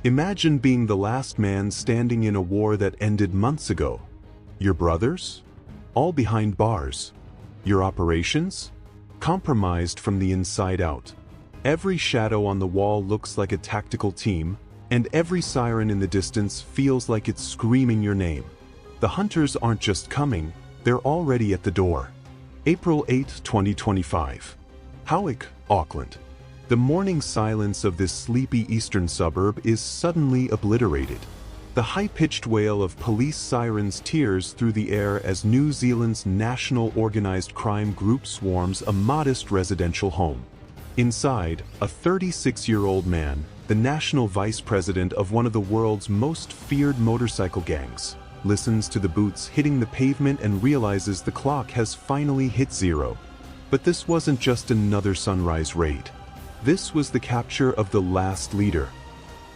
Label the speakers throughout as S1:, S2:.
S1: Imagine being the last man standing in a war that ended months ago. Your brothers? All behind bars. Your operations? Compromised from the inside out. Every shadow on the wall looks like a tactical team, and every siren in the distance feels like it's screaming your name. The hunters aren't just coming, they're already at the door. April 8, 2025. Howick, Auckland. The morning silence of this sleepy eastern suburb is suddenly obliterated. The high-pitched wail of police sirens tears through the air as New Zealand's national organized crime group swarms a modest residential home. Inside, a 36-year-old man, the national vice president of one of the world's most feared motorcycle gangs, listens to the boots hitting the pavement and realizes the clock has finally hit zero. But this wasn't just another sunrise raid. This was the capture of the last leader.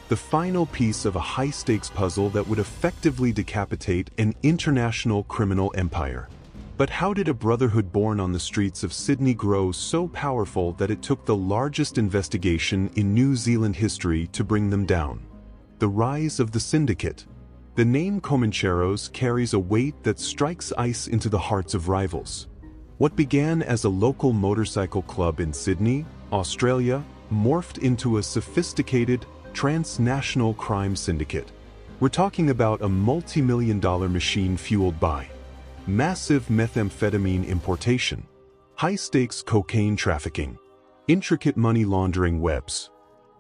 S1: The final piece of a high-stakes puzzle that would effectively decapitate an international criminal empire. But how did a brotherhood born on the streets of Sydney grow so powerful that it took the largest investigation in New Zealand history to bring them down? The rise of the syndicate. The name Comancheros carries a weight that strikes ice into the hearts of rivals. What began as a local motorcycle club in Sydney, Australia, morphed into a sophisticated, transnational crime syndicate. We're talking about a multi-million-dollar machine fueled by massive methamphetamine importation, high-stakes cocaine trafficking, intricate money laundering webs,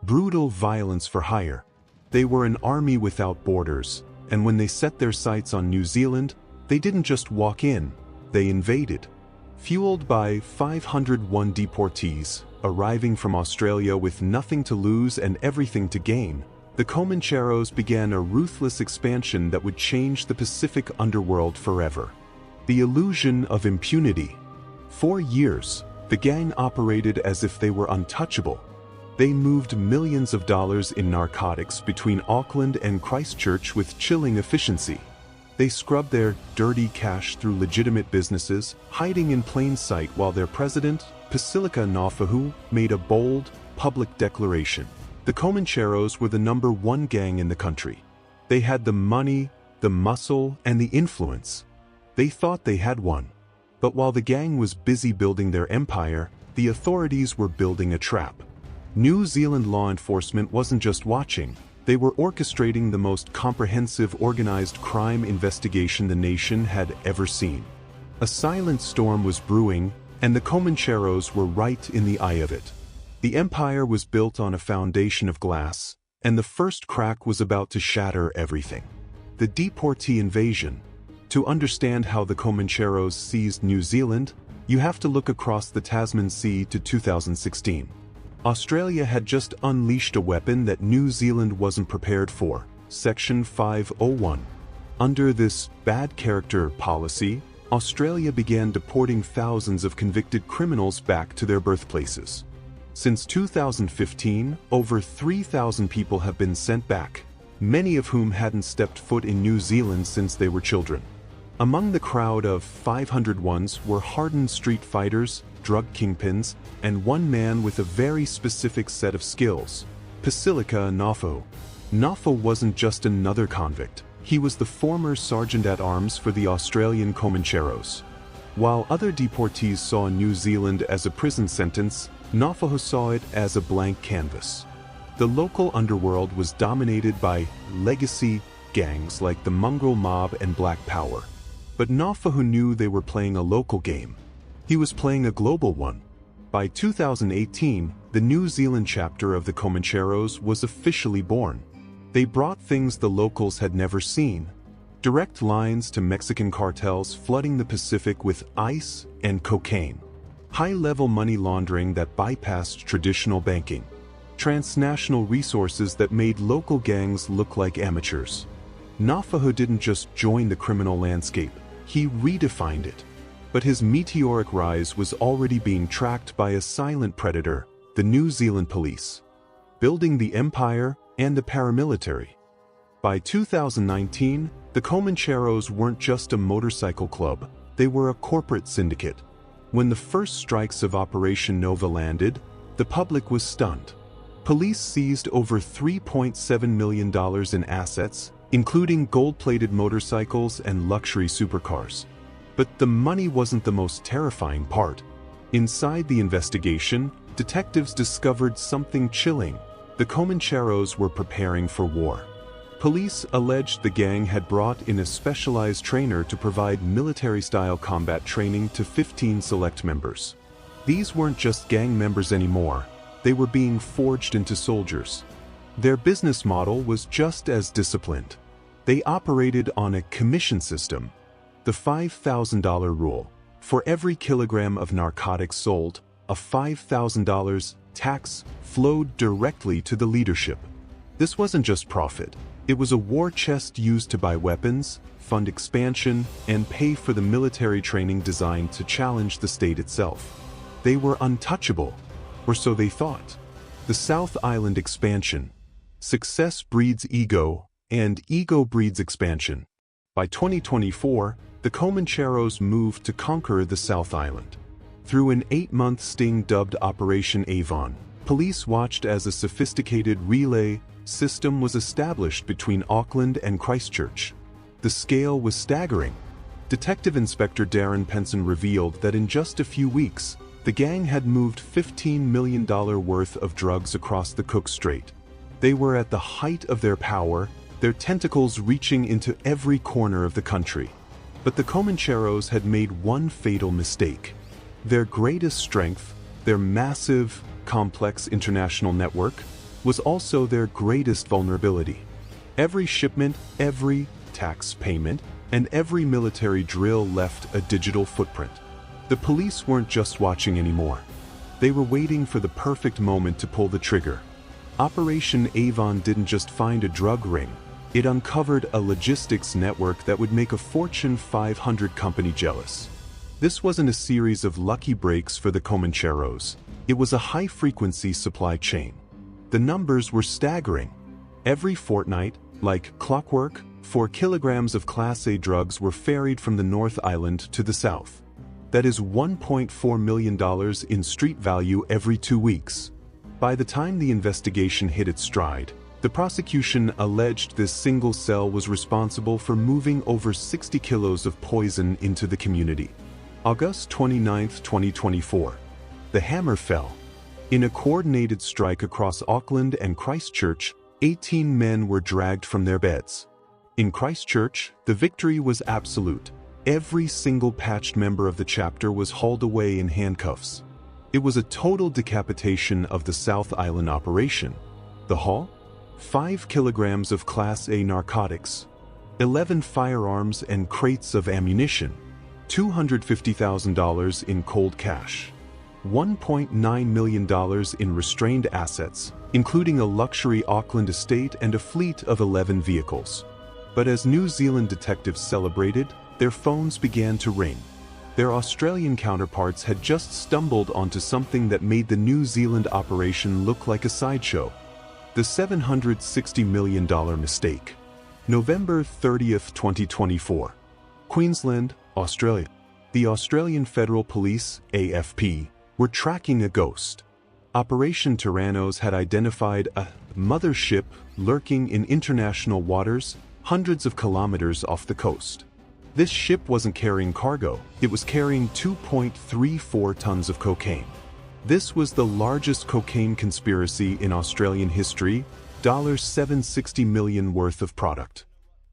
S1: brutal violence for hire. They were an army without borders, and when they set their sights on New Zealand, they didn't just walk in, they invaded. Fueled by 501 deportees, arriving from Australia with nothing to lose and everything to gain, the Comancheros began a ruthless expansion that would change the Pacific underworld forever. The illusion of impunity. For years, the gang operated as if they were untouchable. They moved millions of dollars in narcotics between Auckland and Christchurch with chilling efficiency. They scrubbed their dirty cash through legitimate businesses, hiding in plain sight while their president, Pasilica Nafahu, made a bold, public declaration. The Comancheros were the #1 gang in the country. They had the money, the muscle, and the influence. They thought they had won. But while the gang was busy building their empire, the authorities were building a trap. New Zealand law enforcement wasn't just watching, they were orchestrating the most comprehensive organized crime investigation the nation had ever seen. A silent storm was brewing, and the Comancheros were right in the eye of it. The empire was built on a foundation of glass, and the first crack was about to shatter everything. The deportee invasion. To understand how the Comancheros seized New Zealand, you have to look across the Tasman Sea to 2016. Australia had just unleashed a weapon that New Zealand wasn't prepared for, Section 501. Under this bad character policy, Australia began deporting thousands of convicted criminals back to their birthplaces. Since 2015, over 3,000 people have been sent back, many of whom hadn't stepped foot in New Zealand since they were children. Among the crowd of 500 ones were hardened street fighters, drug kingpins, and one man with a very specific set of skills, Pasilica Nafahu. Nafahu wasn't just another convict. He was the former sergeant-at-arms for the Australian Comancheros. While other deportees saw New Zealand as a prison sentence, Nafahu saw it as a blank canvas. The local underworld was dominated by legacy gangs like the Mongrel Mob and Black Power. But Nafahu knew they were playing a local game. He was playing a global one. By 2018, the New Zealand chapter of the Comancheros was officially born. They brought things the locals had never seen. Direct lines to Mexican cartels flooding the Pacific with ice and cocaine. High-level money laundering that bypassed traditional banking. Transnational resources that made local gangs look like amateurs. Nafahu didn't just join the criminal landscape, he redefined it. But his meteoric rise was already being tracked by a silent predator, the New Zealand police. Building the empire and the paramilitary. By 2019, the Comancheros weren't just a motorcycle club, they were a corporate syndicate. When the first strikes of Operation Nova landed, the public was stunned. Police seized over $3.7 million in assets, including gold-plated motorcycles and luxury supercars. But the money wasn't the most terrifying part. Inside the investigation, detectives discovered something chilling. The Comancheros were preparing for war. Police alleged the gang had brought in a specialized trainer to provide military-style combat training to 15 select members. These weren't just gang members anymore, they were being forged into soldiers. Their business model was just as disciplined. They operated on a commission system. The $5,000 rule. For every kilogram of narcotics sold, a $5,000 tax flowed directly to the leadership. This wasn't just profit. It was a war chest used to buy weapons, fund expansion, and pay for the military training designed to challenge the state itself. They were untouchable, or so they thought. The South Island expansion. Success breeds ego, and ego breeds expansion. By 2024, the Comancheros moved to conquer the South Island. Through an 8-month sting dubbed Operation Avon, police watched as a sophisticated relay system was established between Auckland and Christchurch. The scale was staggering. Detective Inspector Darren Penson revealed that in just a few weeks, the gang had moved $15 million worth of drugs across the Cook Strait. They were at the height of their power, their tentacles reaching into every corner of the country. But the Comancheros had made one fatal mistake. Their greatest strength, their massive, complex international network, was also their greatest vulnerability. Every shipment, every tax payment, and every military drill left a digital footprint. The police weren't just watching anymore. They were waiting for the perfect moment to pull the trigger. Operation Avon didn't just find a drug ring. It uncovered a logistics network that would make a Fortune 500 company jealous. This wasn't a series of lucky breaks for the Comancheros. It was a high-frequency supply chain. The numbers were staggering. Every fortnight, like clockwork, 4 kilograms of Class A drugs were ferried from the North Island to the South. That is $1.4 million in street value every 2 weeks. By the time the investigation hit its stride, the prosecution alleged this single cell was responsible for moving over 60 kilos of poison into the community. August 29, 2024. The hammer fell. In a coordinated strike across Auckland and Christchurch, 18 men were dragged from their beds. In Christchurch, the victory was absolute. Every single patched member of the chapter was hauled away in handcuffs. It was a total decapitation of the South Island operation. The haul? 5 kilograms of Class A narcotics, 11 firearms and crates of ammunition, $250,000 in cold cash, $1.9 million in restrained assets, including a luxury Auckland estate and a fleet of 11 vehicles. But as New Zealand detectives celebrated, their phones began to ring. Their Australian counterparts had just stumbled onto something that made the New Zealand operation look like a sideshow. The $760 million mistake. November 30, 2024. Queensland, Australia. The Australian Federal Police, AFP, were tracking a ghost. Operation Tyrannos had identified a mothership lurking in international waters, hundreds of kilometers off the coast. This ship wasn't carrying cargo, it was carrying 2.34 tons of cocaine. This was the largest cocaine conspiracy in Australian history, $760 million worth of product.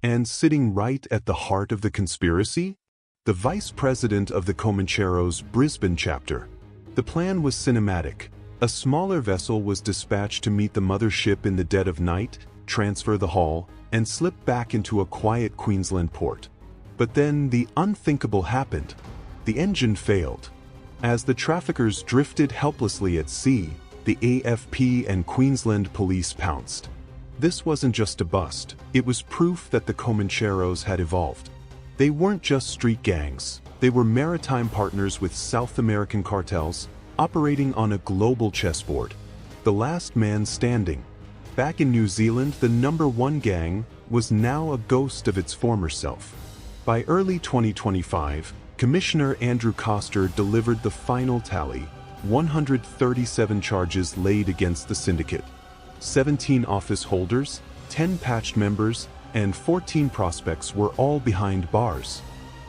S1: And sitting right at the heart of the conspiracy? The vice president of the Comanchero's Brisbane chapter. The plan was cinematic. A smaller vessel was dispatched to meet the mothership in the dead of night, transfer the haul, and slip back into a quiet Queensland port. But then the unthinkable happened. The engine failed. As the traffickers drifted helplessly at sea, the AFP and Queensland police pounced. This wasn't just a bust, it was proof that the Comancheros had evolved. They weren't just street gangs, they were maritime partners with South American cartels, operating on a global chessboard. The last man standing. Back in New Zealand, the #1 gang was now a ghost of its former self. By early 2025, Commissioner Andrew Coster delivered the final tally, 137 charges laid against the syndicate. 17 office holders, 10 patched members, and 14 prospects were all behind bars.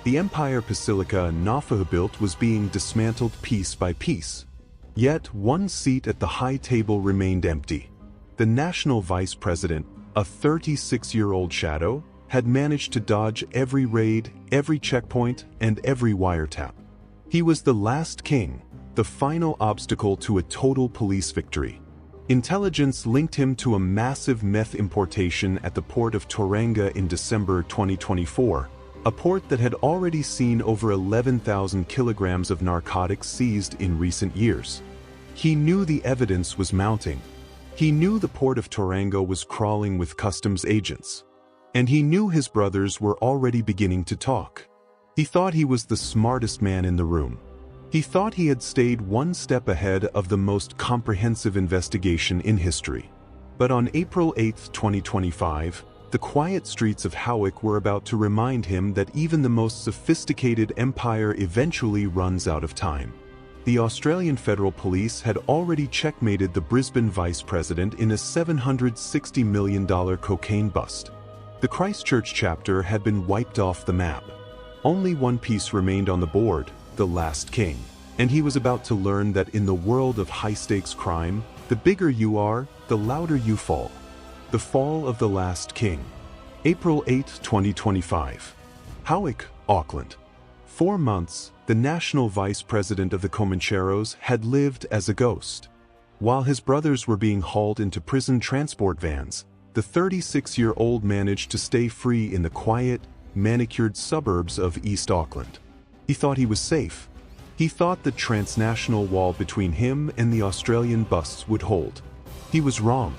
S1: The empire Basilica Nafahu built was being dismantled piece by piece. Yet one seat at the high table remained empty. The national vice president, a 36-year-old shadow, had managed to dodge every raid, every checkpoint, and every wiretap. He was the last king, the final obstacle to a total police victory. Intelligence linked him to a massive meth importation at the port of Tauranga in December 2024, a port that had already seen over 11,000 kilograms of narcotics seized in recent years. He knew the evidence was mounting. He knew the port of Tauranga was crawling with customs agents. And he knew his brothers were already beginning to talk. He thought he was the smartest man in the room. He thought he had stayed one step ahead of the most comprehensive investigation in history. But on April 8, 2025, the quiet streets of Howick were about to remind him that even the most sophisticated empire eventually runs out of time. The Australian Federal Police had already checkmated the Brisbane vice president in a $760 million cocaine bust. The Christchurch chapter had been wiped off the map. Only one piece remained on the board, the last king. And he was about to learn that in the world of high-stakes crime, the bigger you are, the louder you fall. The fall of the last king. April 8, 2025. Howick, Auckland. 4 months, the national vice president of the Comancheros had lived as a ghost. While his brothers were being hauled into prison transport vans, the 36-year-old managed to stay free in the quiet, manicured suburbs of East Auckland. He thought he was safe. He thought the transnational wall between him and the Australian busts would hold. He was wrong.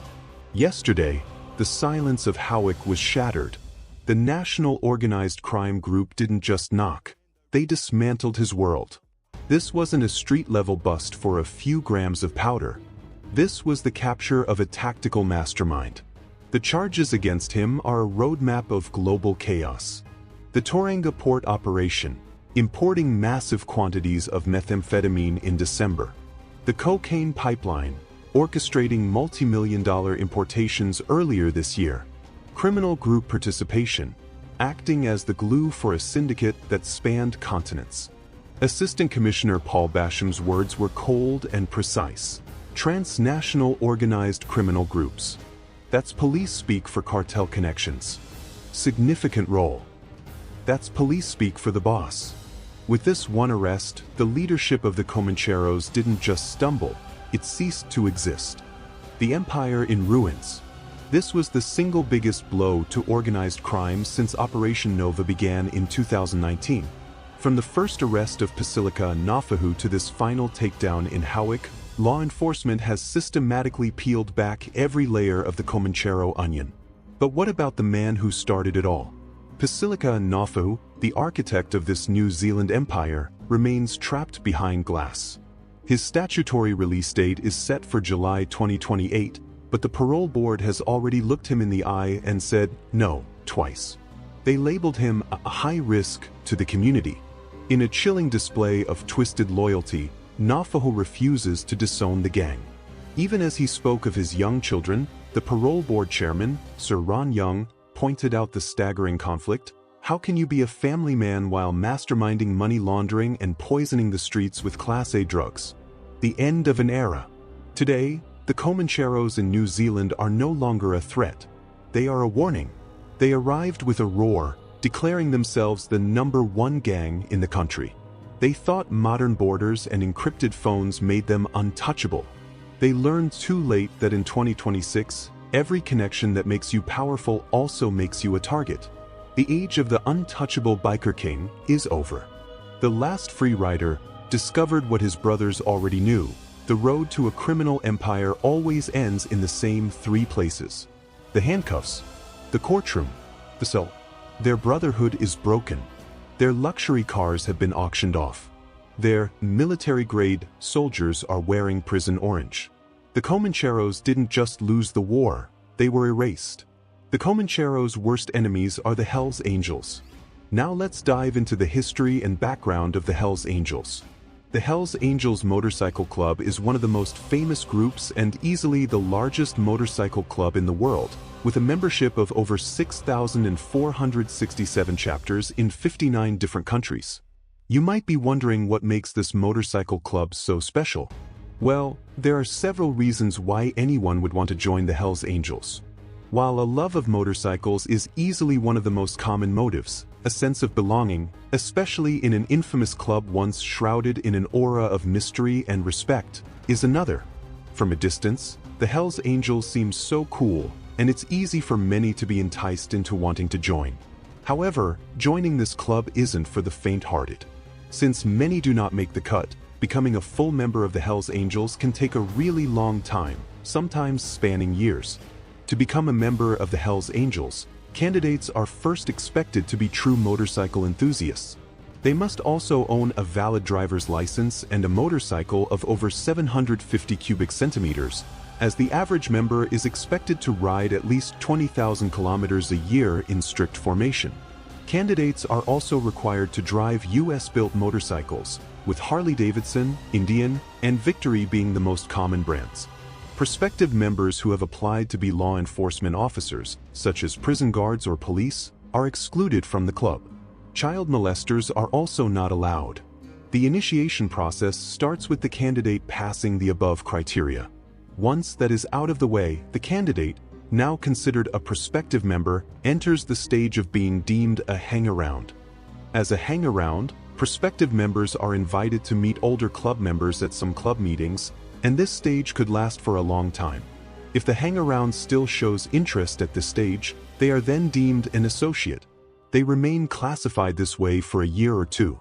S1: Yesterday, the silence of Howick was shattered. The National Organised Crime Group didn't just knock. They dismantled his world. This wasn't a street-level bust for a few grams of powder. This was the capture of a tactical mastermind. The charges against him are a roadmap of global chaos. The Tauranga port operation, importing massive quantities of methamphetamine in December. The cocaine pipeline, orchestrating multi-million-dollar importations earlier this year. Criminal group participation, acting as the glue for a syndicate that spanned continents. Assistant Commissioner Paul Basham's words were cold and precise. Transnational organized criminal groups. That's police speak for cartel connections. Significant role. That's police speak for the boss. With this one arrest, the leadership of the Comancheros didn't just stumble, it ceased to exist. The empire in ruins. This was the single biggest blow to organized crime since Operation Nova began in 2019. From the first arrest of Basilica Nafahu to this final takedown in Howick, law enforcement has systematically peeled back every layer of the Comanchero onion. But what about the man who started it all? Basilica Nafahu, the architect of this New Zealand empire, remains trapped behind glass. His statutory release date is set for July 2028, but the parole board has already looked him in the eye and said no, twice. They labeled him a high risk to the community. In a chilling display of twisted loyalty, Nafahu refuses to disown the gang. Even as he spoke of his young children, the parole board chairman, Sir Ron Young, pointed out the staggering conflict. How can you be a family man while masterminding money laundering and poisoning the streets with Class A drugs? The end of an era. Today, the Comancheros in New Zealand are no longer a threat. They are a warning. They arrived with a roar, declaring themselves the #1 gang in the country. They thought modern borders and encrypted phones made them untouchable. They learned too late that in 2026, every connection that makes you powerful also makes you a target. The age of the untouchable biker king is over. The last free rider discovered what his brothers already knew. The road to a criminal empire always ends in the same 3 places. The handcuffs, the courtroom, the cell. Their brotherhood is broken. Their luxury cars have been auctioned off. Their military-grade soldiers are wearing prison orange. The Comancheros didn't just lose the war, they were erased. The Comancheros' worst enemies are the Hells Angels. Now let's dive into the history and background of the Hells Angels. The Hells Angels Motorcycle Club is one of the most famous groups and easily the largest motorcycle club in the world, with a membership of over 6,467 chapters in 59 different countries. You might be wondering what makes this motorcycle club so special. Well, there are several reasons why anyone would want to join the Hells Angels. While a love of motorcycles is easily one of the most common motives, a sense of belonging, especially in an infamous club once shrouded in an aura of mystery and respect, is another. From a distance, the Hells Angels seem so cool, and it's easy for many to be enticed into wanting to join. However, joining this club isn't for the faint-hearted. Since many do not make the cut, becoming a full member of the Hells Angels can take a really long time, sometimes spanning years. To become a member of the Hells Angels, candidates are first expected to be true motorcycle enthusiasts. They must also own a valid driver's license and a motorcycle of over 750 cubic centimeters, as the average member is expected to ride at least 20,000 kilometers a year in strict formation. Candidates are also required to drive US-built motorcycles, with Harley-Davidson, Indian, and Victory being the most common brands. Prospective members who have applied to be law enforcement officers, such as prison guards or police, are excluded from the club. Child molesters are also not allowed. The initiation process starts with the candidate passing the above criteria. Once that is out of the way, the candidate, now considered a prospective member, enters the stage of being deemed a hang-around. As a hang-around, prospective members are invited to meet older club members at some club meetings, and this stage could last for a long time. If the hang-around still shows interest at this stage, they are then deemed an associate. They remain classified this way for a year or two.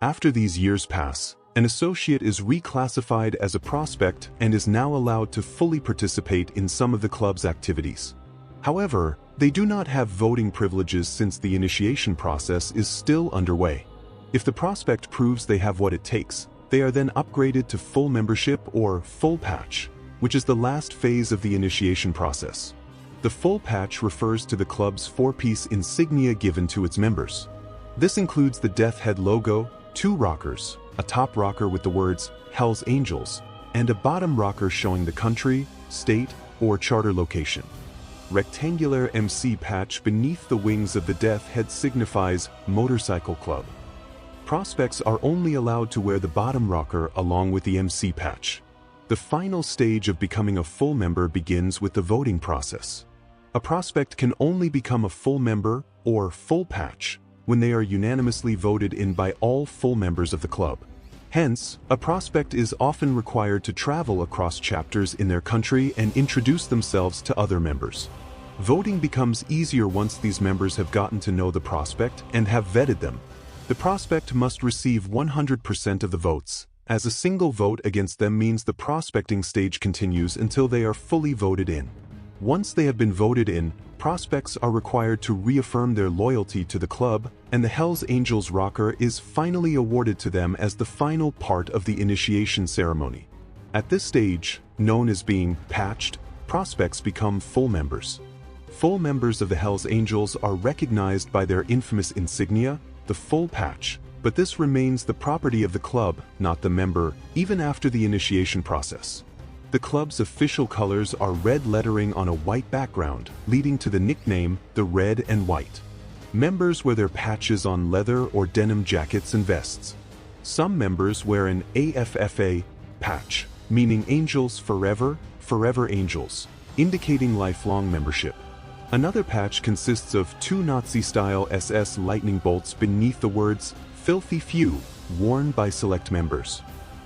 S1: After these years pass, an associate is reclassified as a prospect and is now allowed to fully participate in some of the club's activities. However, they do not have voting privileges since the initiation process is still underway. If the prospect proves they have what it takes, they are then upgraded to full membership or full patch, which is the last phase of the initiation process. The full patch refers to the club's four-piece insignia given to its members. This includes the Death Head logo, 2 rockers, a top rocker with the words Hells Angels, and a bottom rocker showing the country, state, or charter location. Rectangular MC patch beneath the wings of the Death Head signifies Motorcycle Club. Prospects are only allowed to wear the bottom rocker along with the MC patch. The final stage of becoming a full member begins with the voting process. A prospect can only become a full member or full patch when they are unanimously voted in by all full members of the club. Hence, a prospect is often required to travel across chapters in their country and introduce themselves to other members. Voting becomes easier once these members have gotten to know the prospect and have vetted them. The prospect must receive 100% of the votes, as a single vote against them means the prospecting stage continues until they are fully voted in. Once they have been voted in, prospects are required to reaffirm their loyalty to the club, and the Hells Angels rocker is finally awarded to them as the final part of the initiation ceremony. At this stage, known as being patched, prospects become full members. Full members of the Hells Angels are recognized by their infamous insignia, the full patch, but this remains the property of the club, not the member, even after the initiation process. The club's official colors are red lettering on a white background, leading to the nickname the Red and White. Members wear their patches on leather or denim jackets and vests. Some members wear an AFFA patch, meaning Angels Forever, Forever Angels, indicating lifelong membership. Another patch consists of 2 Nazi-style SS lightning bolts beneath the words Filthy Few, worn by select members.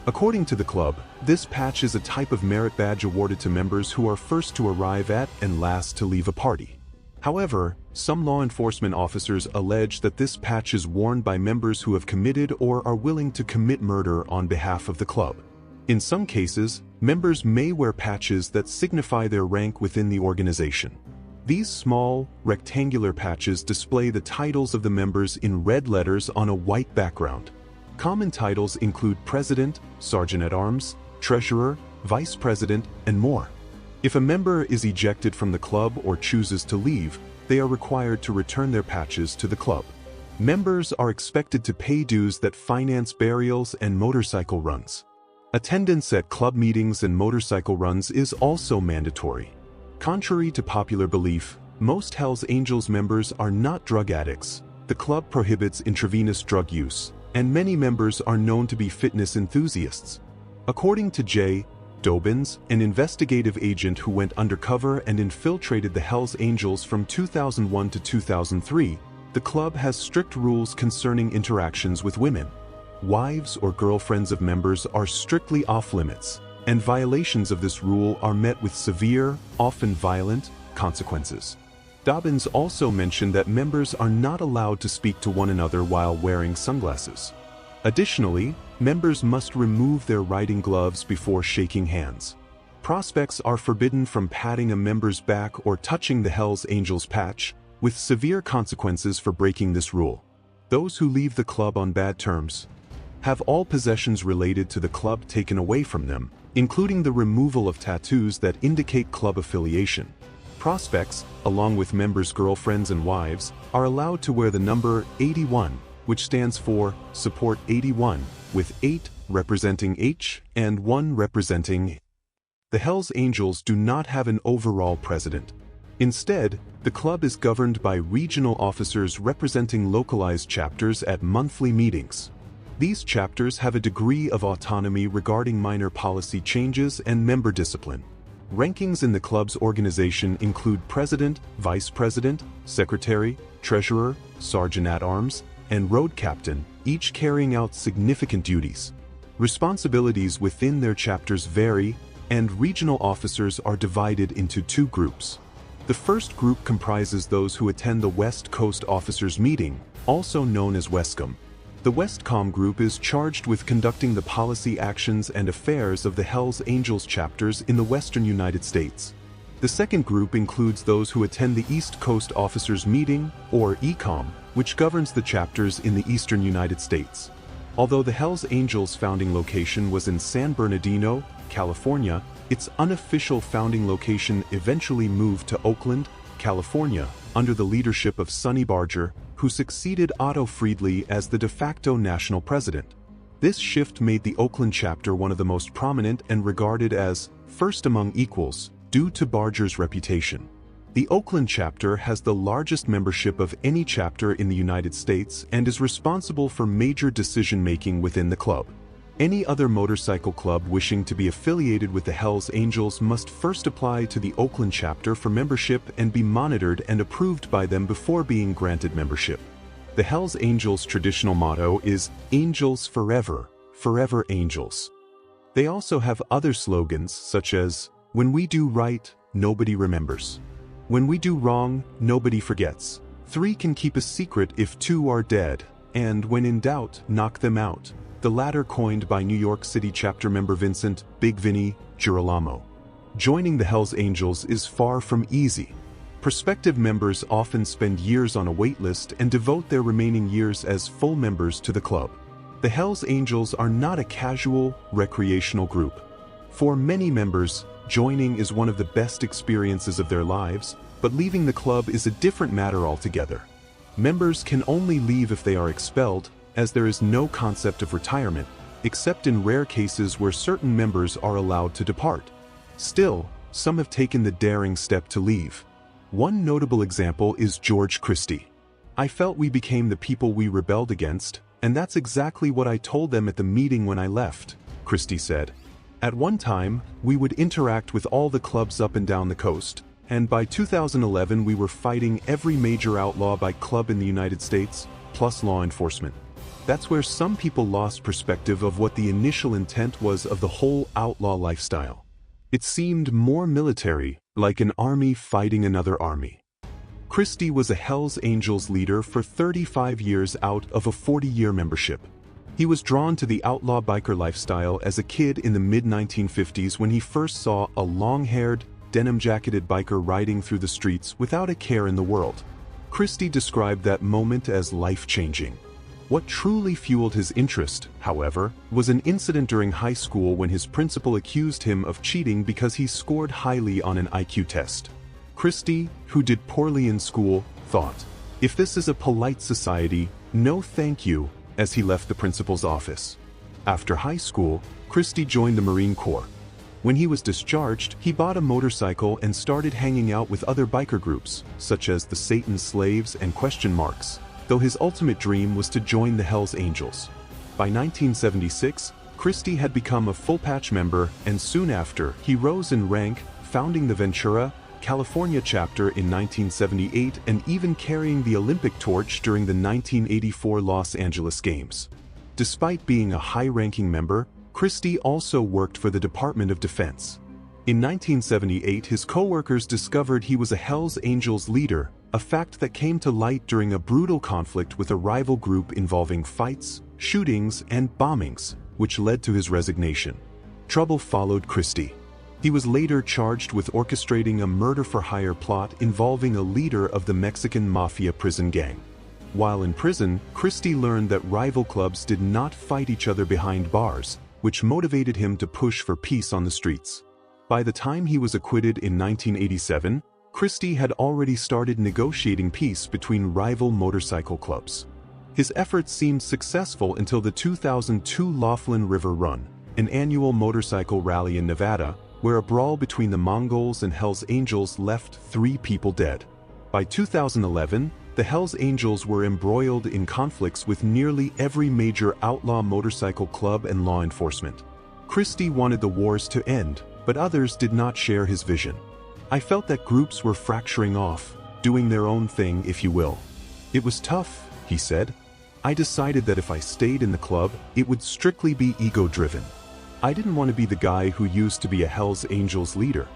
S1: According to the club, this patch is a type of merit badge awarded to members who are first to arrive at and last to leave a party. However, some law enforcement officers allege that this patch is worn by members who have committed or are willing to commit murder on behalf of the club. In some cases, members may wear patches that signify their rank within the organization. These small, rectangular patches display the titles of the members in red letters on a white background. Common titles include President, Sergeant-at-Arms, Treasurer, Vice President, and more. If a member is ejected from the club or chooses to leave, they are required to return their patches to the club. Members are expected to pay dues that finance burials and motorcycle runs. Attendance at club meetings and motorcycle runs is also mandatory. Contrary to popular belief, most Hells Angels members are not drug addicts. The club prohibits intravenous drug use, and many members are known to be fitness enthusiasts. According to Jay Dobbins, an investigative agent who went undercover and infiltrated the Hells Angels from 2001 to 2003, the club has strict rules concerning interactions with women. Wives or girlfriends of members are strictly off-limits, and violations of this rule are met with severe, often violent, consequences. Dobbins also mentioned that members are not allowed to speak to one another while wearing sunglasses. Additionally, members must remove their riding gloves before shaking hands. Prospects are forbidden from patting a member's back or touching the Hells Angels patch, with severe consequences for breaking this rule. Those who leave the club on bad terms have all possessions related to the club taken away from them, including the removal of tattoos that indicate club affiliation. Prospects, along with members' girlfriends and wives, are allowed to wear the number 81, which stands for Support 81, with 8 representing H and 1 representing. The Hells Angels do not have an overall president. Instead, the club is governed by regional officers representing localized chapters at monthly meetings. These chapters have a degree of autonomy regarding minor policy changes and member discipline. Rankings in the club's organization include president, vice president, secretary, treasurer, sergeant-at-arms, and road captain, each carrying out significant duties. Responsibilities within their chapters vary, and regional officers are divided into 2 groups. The first group comprises those who attend the West Coast Officers Meeting, also known as Westcom. The Westcom group is charged with conducting the policy actions and affairs of the Hells Angels chapters in the western United States. The second group includes those who attend the East Coast Officers Meeting, or ECOM, which governs the chapters in the eastern United States. Although the Hells Angels' founding location was in San Bernardino, California, its unofficial founding location eventually moved to Auckland, California, under the leadership of Sonny Barger, who succeeded Otto Friedli as the de facto national president. This shift made the Auckland chapter one of the most prominent and regarded as first among equals, due to Barger's reputation. The Auckland chapter has the largest membership of any chapter in the United States and is responsible for major decision-making within the club. Any other motorcycle club wishing to be affiliated with the Hells Angels must first apply to the Auckland chapter for membership and be monitored and approved by them before being granted membership. The Hells Angels' traditional motto is Angels Forever, Forever Angels. They also have other slogans such as, When we do right, nobody remembers. When we do wrong, nobody forgets. 3 can keep a secret if 2 are dead, and when in doubt, knock them out. The latter coined by New York City chapter member Vincent Big Vinny Girolamo. Joining the Hells Angels is far from easy. Prospective members often spend years on a wait list and devote their remaining years as full members to the club. The Hells Angels are not a casual, recreational group. For many members, joining is one of the best experiences of their lives, but leaving the club is a different matter altogether. Members can only leave if they are expelled, as there is no concept of retirement, except in rare cases where certain members are allowed to depart. Still, some have taken the daring step to leave. One notable example is George Christie. I felt we became the people we rebelled against, and that's exactly what I told them at the meeting when I left, Christie said. At one time, we would interact with all the clubs up and down the coast, and by 2011 we were fighting every major outlaw by club in the United States, plus law enforcement. That's where some people lost perspective of what the initial intent was of the whole outlaw lifestyle. It seemed more military, like an army fighting another army. Christie was a Hells Angels leader for 35 years out of a 40-year membership. He was drawn to the outlaw biker lifestyle as a kid in the mid-1950s when he first saw a long-haired, denim-jacketed biker riding through the streets without a care in the world. Christie described that moment as life-changing. What truly fueled his interest, however, was an incident during high school when his principal accused him of cheating because he scored highly on an IQ test. Christie, who did poorly in school, thought, "If this is a polite society, "No thank you," as he left the principal's office. After high school, Christie joined the Marine Corps. When he was discharged, he bought a motorcycle and started hanging out with other biker groups, such as the Satan Slaves and Question Marks, though his ultimate dream was to join the Hells Angels. By 1976, Christie had become a full-patch member, and soon after, he rose in rank, founding the Ventura, California chapter in 1978 and even carrying the Olympic torch during the 1984 Los Angeles Games. Despite being a high-ranking member, Christie also worked for the Department of Defense. In 1978, his co-workers discovered he was a Hells Angels leader, a fact that came to light during a brutal conflict with a rival group involving fights, shootings, and bombings, which led to his resignation. Trouble followed Christie. He was later charged with orchestrating a murder-for-hire plot involving a leader of the Mexican Mafia prison gang. While in prison, Christie learned that rival clubs did not fight each other behind bars, which motivated him to push for peace on the streets. By the time he was acquitted in 1987, Christie had already started negotiating peace between rival motorcycle clubs. His efforts seemed successful until the 2002 Laughlin River Run, an annual motorcycle rally in Nevada, where a brawl between the Mongols and Hells Angels left 3 people dead. By 2011, the Hells Angels were embroiled in conflicts with nearly every major outlaw motorcycle club and law enforcement. Christie wanted the wars to end, but others did not share his vision. "I felt that groups were fracturing off, doing their own thing, if you will. It was tough," he said. "I decided that if I stayed in the club, it would strictly be ego-driven. I didn't want to be the guy who used to be a Hells Angels leader."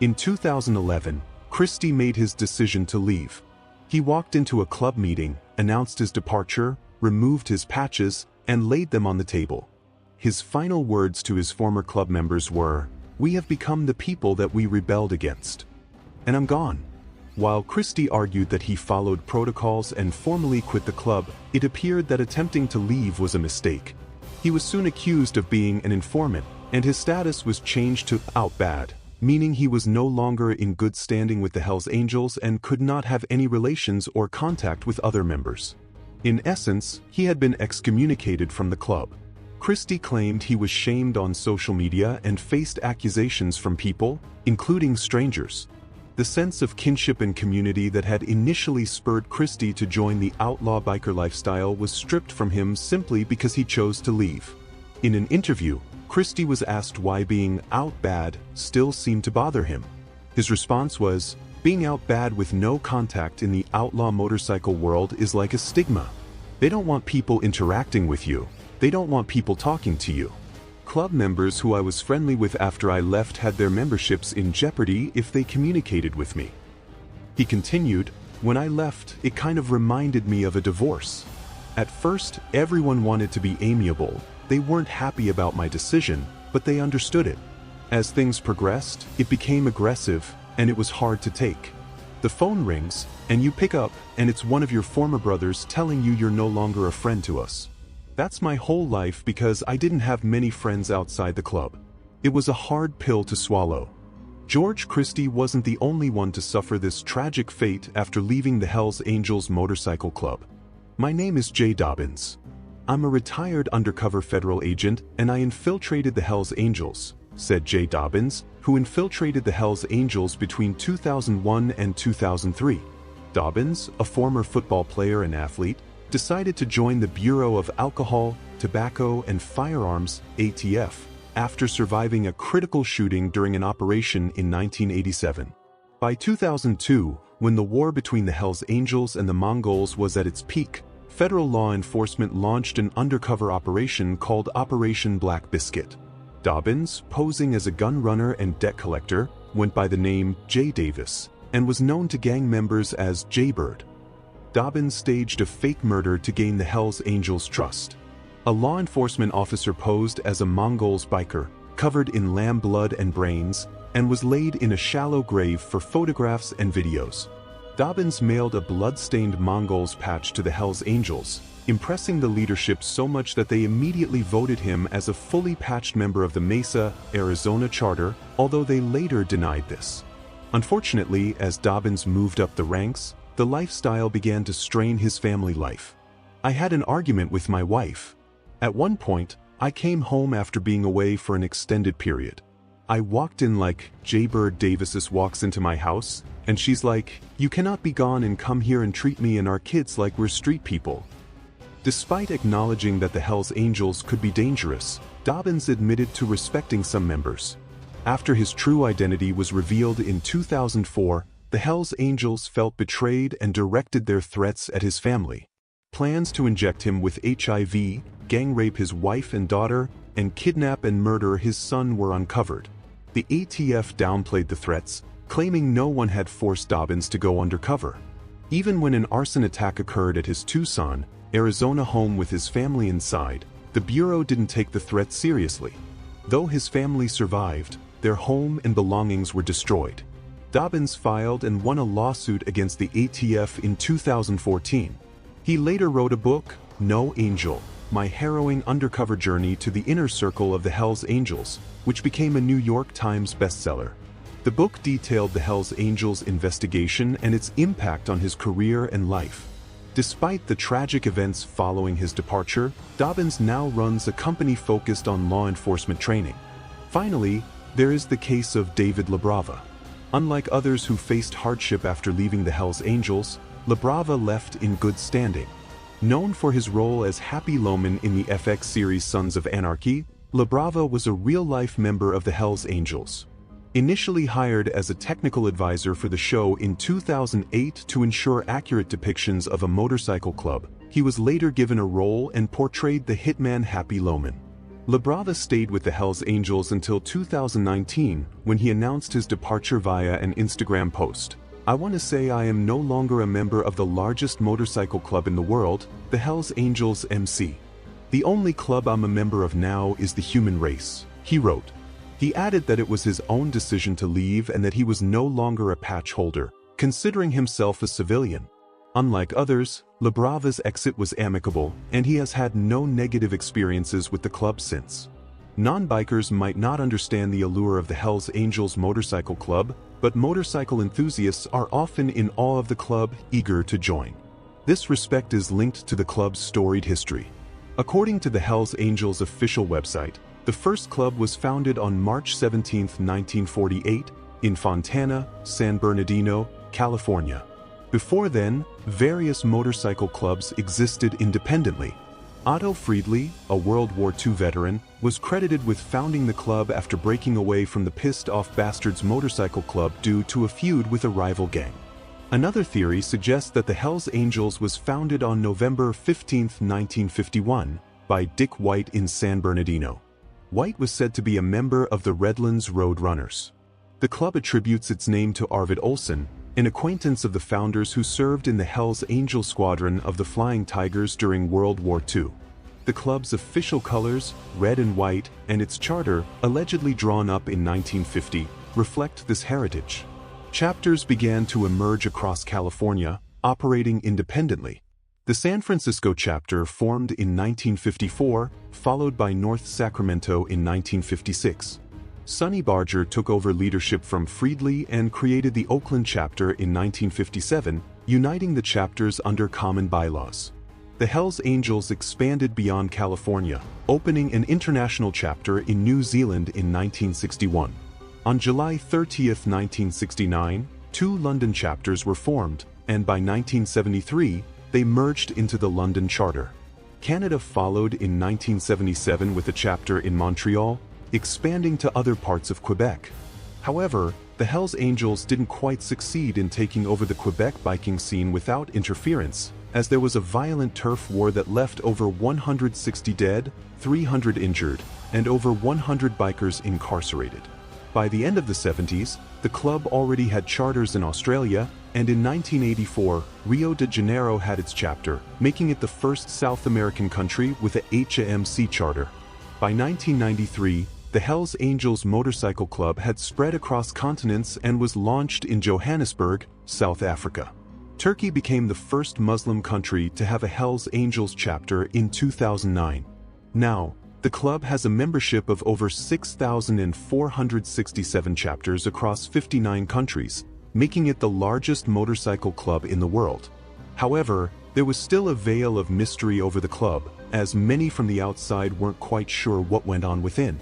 S1: In 2011, Christie made his decision to leave. He walked into a club meeting, announced his departure, removed his patches, and laid them on the table. His final words to his former club members were, "We have become the people that we rebelled against. And I'm gone." While Christie argued that he followed protocols and formally quit the club, it appeared that attempting to leave was a mistake. He was soon accused of being an informant, and his status was changed to out bad, meaning he was no longer in good standing with the Hells Angels and could not have any relations or contact with other members. In essence, he had been excommunicated from the club. Christie claimed he was shamed on social media and faced accusations from people, including strangers. The sense of kinship and community that had initially spurred Christie to join the outlaw biker lifestyle was stripped from him simply because he chose to leave. In an interview, Christie was asked why being out bad still seemed to bother him. His response was, "Being out bad with no contact in the outlaw motorcycle world is like a stigma. They don't want people interacting with you. They don't want people talking to you. Club members who I was friendly with after I left had their memberships in jeopardy if they communicated with me." He continued, "When I left, it kind of reminded me of a divorce. At first, everyone wanted to be amiable. They weren't happy about my decision, but they understood it. As things progressed, it became aggressive, and it was hard to take. The phone rings, and you pick up, and it's one of your former brothers telling you you're no longer a friend to us. That's my whole life because I didn't have many friends outside the club. It was a hard pill to swallow." George Christie wasn't the only one to suffer this tragic fate after leaving the Hells Angels Motorcycle Club. "My name is Jay Dobbins. I'm a retired undercover federal agent and I infiltrated the Hells Angels," said Jay Dobbins, who infiltrated the Hells Angels between 2001 and 2003. Dobbins, a former football player and athlete, decided to join the Bureau of Alcohol, Tobacco, and Firearms, ATF, after surviving a critical shooting during an operation in 1987. By 2002, when the war between the Hells Angels and the Mongols was at its peak, federal law enforcement launched an undercover operation called Operation Black Biscuit. Dobbins, posing as a gun runner and debt collector, went by the name Jay Davis, and was known to gang members as Jaybird. Dobbins staged a fake murder to gain the Hells Angels' trust. A law enforcement officer posed as a Mongols biker, covered in lamb blood and brains, and was laid in a shallow grave for photographs and videos. Dobbins mailed a blood-stained Mongols patch to the Hells Angels, impressing the leadership so much that they immediately voted him as a fully patched member of the Mesa, Arizona charter, although they later denied this. Unfortunately, as Dobbins moved up the ranks, the lifestyle began to strain his family life. I had an argument with my wife. At one point, I came home after being away for an extended period. I walked in like Jaybird Davis walks into my house, and she's like, "You cannot be gone and come here and treat me and our kids like we're street people." Despite acknowledging that the Hells Angels could be dangerous, Dobbins admitted to respecting some members. After his true identity was revealed in 2004, the Hells Angels felt betrayed and directed their threats at his family. Plans to inject him with HIV, gang rape his wife and daughter, and kidnap and murder his son were uncovered. The ATF downplayed the threats, claiming no one had forced Dobbins to go undercover. Even when an arson attack occurred at his Tucson, Arizona home with his family inside, the Bureau didn't take the threat seriously. Though his family survived, their home and belongings were destroyed. Dobbins filed and won a lawsuit against the ATF in 2014. He later wrote a book, No Angel: My Harrowing Undercover Journey to the Inner Circle of the Hells Angels, which became a New York Times bestseller. The book detailed the Hells Angels investigation and its impact on his career and life. Despite the tragic events following his departure, Dobbins now runs a company focused on law enforcement training. Finally, there is the case of David LaBrava. Unlike others who faced hardship after leaving the Hells Angels, LaBrava left in good standing. Known for his role as Happy Loman in the FX series Sons of Anarchy, LaBrava was a real-life member of the Hells Angels. Initially hired as a technical advisor for the show in 2008 to ensure accurate depictions of a motorcycle club, he was later given a role and portrayed the hitman Happy Loman. LaBrava stayed with the Hells Angels until 2019, when he announced his departure via an Instagram post. "I want to say I am no longer a member of the largest motorcycle club in the world, the Hells Angels MC. The only club I'm a member of now is the human race," he wrote. He added that it was his own decision to leave and that he was no longer a patch holder, considering himself a civilian. Unlike others, LaBrava's exit was amicable, and he has had no negative experiences with the club since. Non-bikers might not understand the allure of the Hells Angels Motorcycle Club, but motorcycle enthusiasts are often in awe of the club, eager to join. This respect is linked to the club's storied history. According to the Hells Angels official website, the first club was founded on March 17, 1948, in Fontana, San Bernardino, California. Before then, various motorcycle clubs existed independently. Otto Friedli, a World War II veteran, was credited with founding the club after breaking away from the Pissed Off Bastards Motorcycle Club due to a feud with a rival gang. Another theory suggests that the Hells Angels was founded on November 15, 1951, by Dick White in San Bernardino. White was said to be a member of the Redlands Road Runners. The club attributes its name to Arvid Olsen, an acquaintance of the founders who served in the Hells Angel Squadron of the Flying Tigers during World War II. The club's official colors, red and white, and its charter, allegedly drawn up in 1950, reflect this heritage. Chapters began to emerge across California, operating independently. The San Francisco chapter formed in 1954, followed by North Sacramento in 1956. Sonny Barger took over leadership from Friedli and created the Auckland chapter in 1957, uniting the chapters under common bylaws. The Hells Angels expanded beyond California, opening an international chapter in New Zealand in 1961. On July 30, 1969, 2 London chapters were formed, and by 1973, they merged into the London Charter. Canada followed in 1977 with a chapter in Montreal, expanding to other parts of Quebec. However, the Hells Angels didn't quite succeed in taking over the Quebec biking scene without interference, as there was a violent turf war that left over 160 dead, 300 injured, and over 100 bikers incarcerated. By the end of the 70s, the club already had charters in Australia, and in 1984, Rio de Janeiro had its chapter, making it the first South American country with a HAMC charter. By 1993, the Hells Angels Motorcycle Club had spread across continents and was launched in Johannesburg, South Africa. Turkey became the first Muslim country to have a Hells Angels chapter in 2009. Now, the club has a membership of over 6,467 chapters across 59 countries, making it the largest motorcycle club in the world. However, There was still a veil of mystery over the club, as many from the outside weren't quite sure what went on within.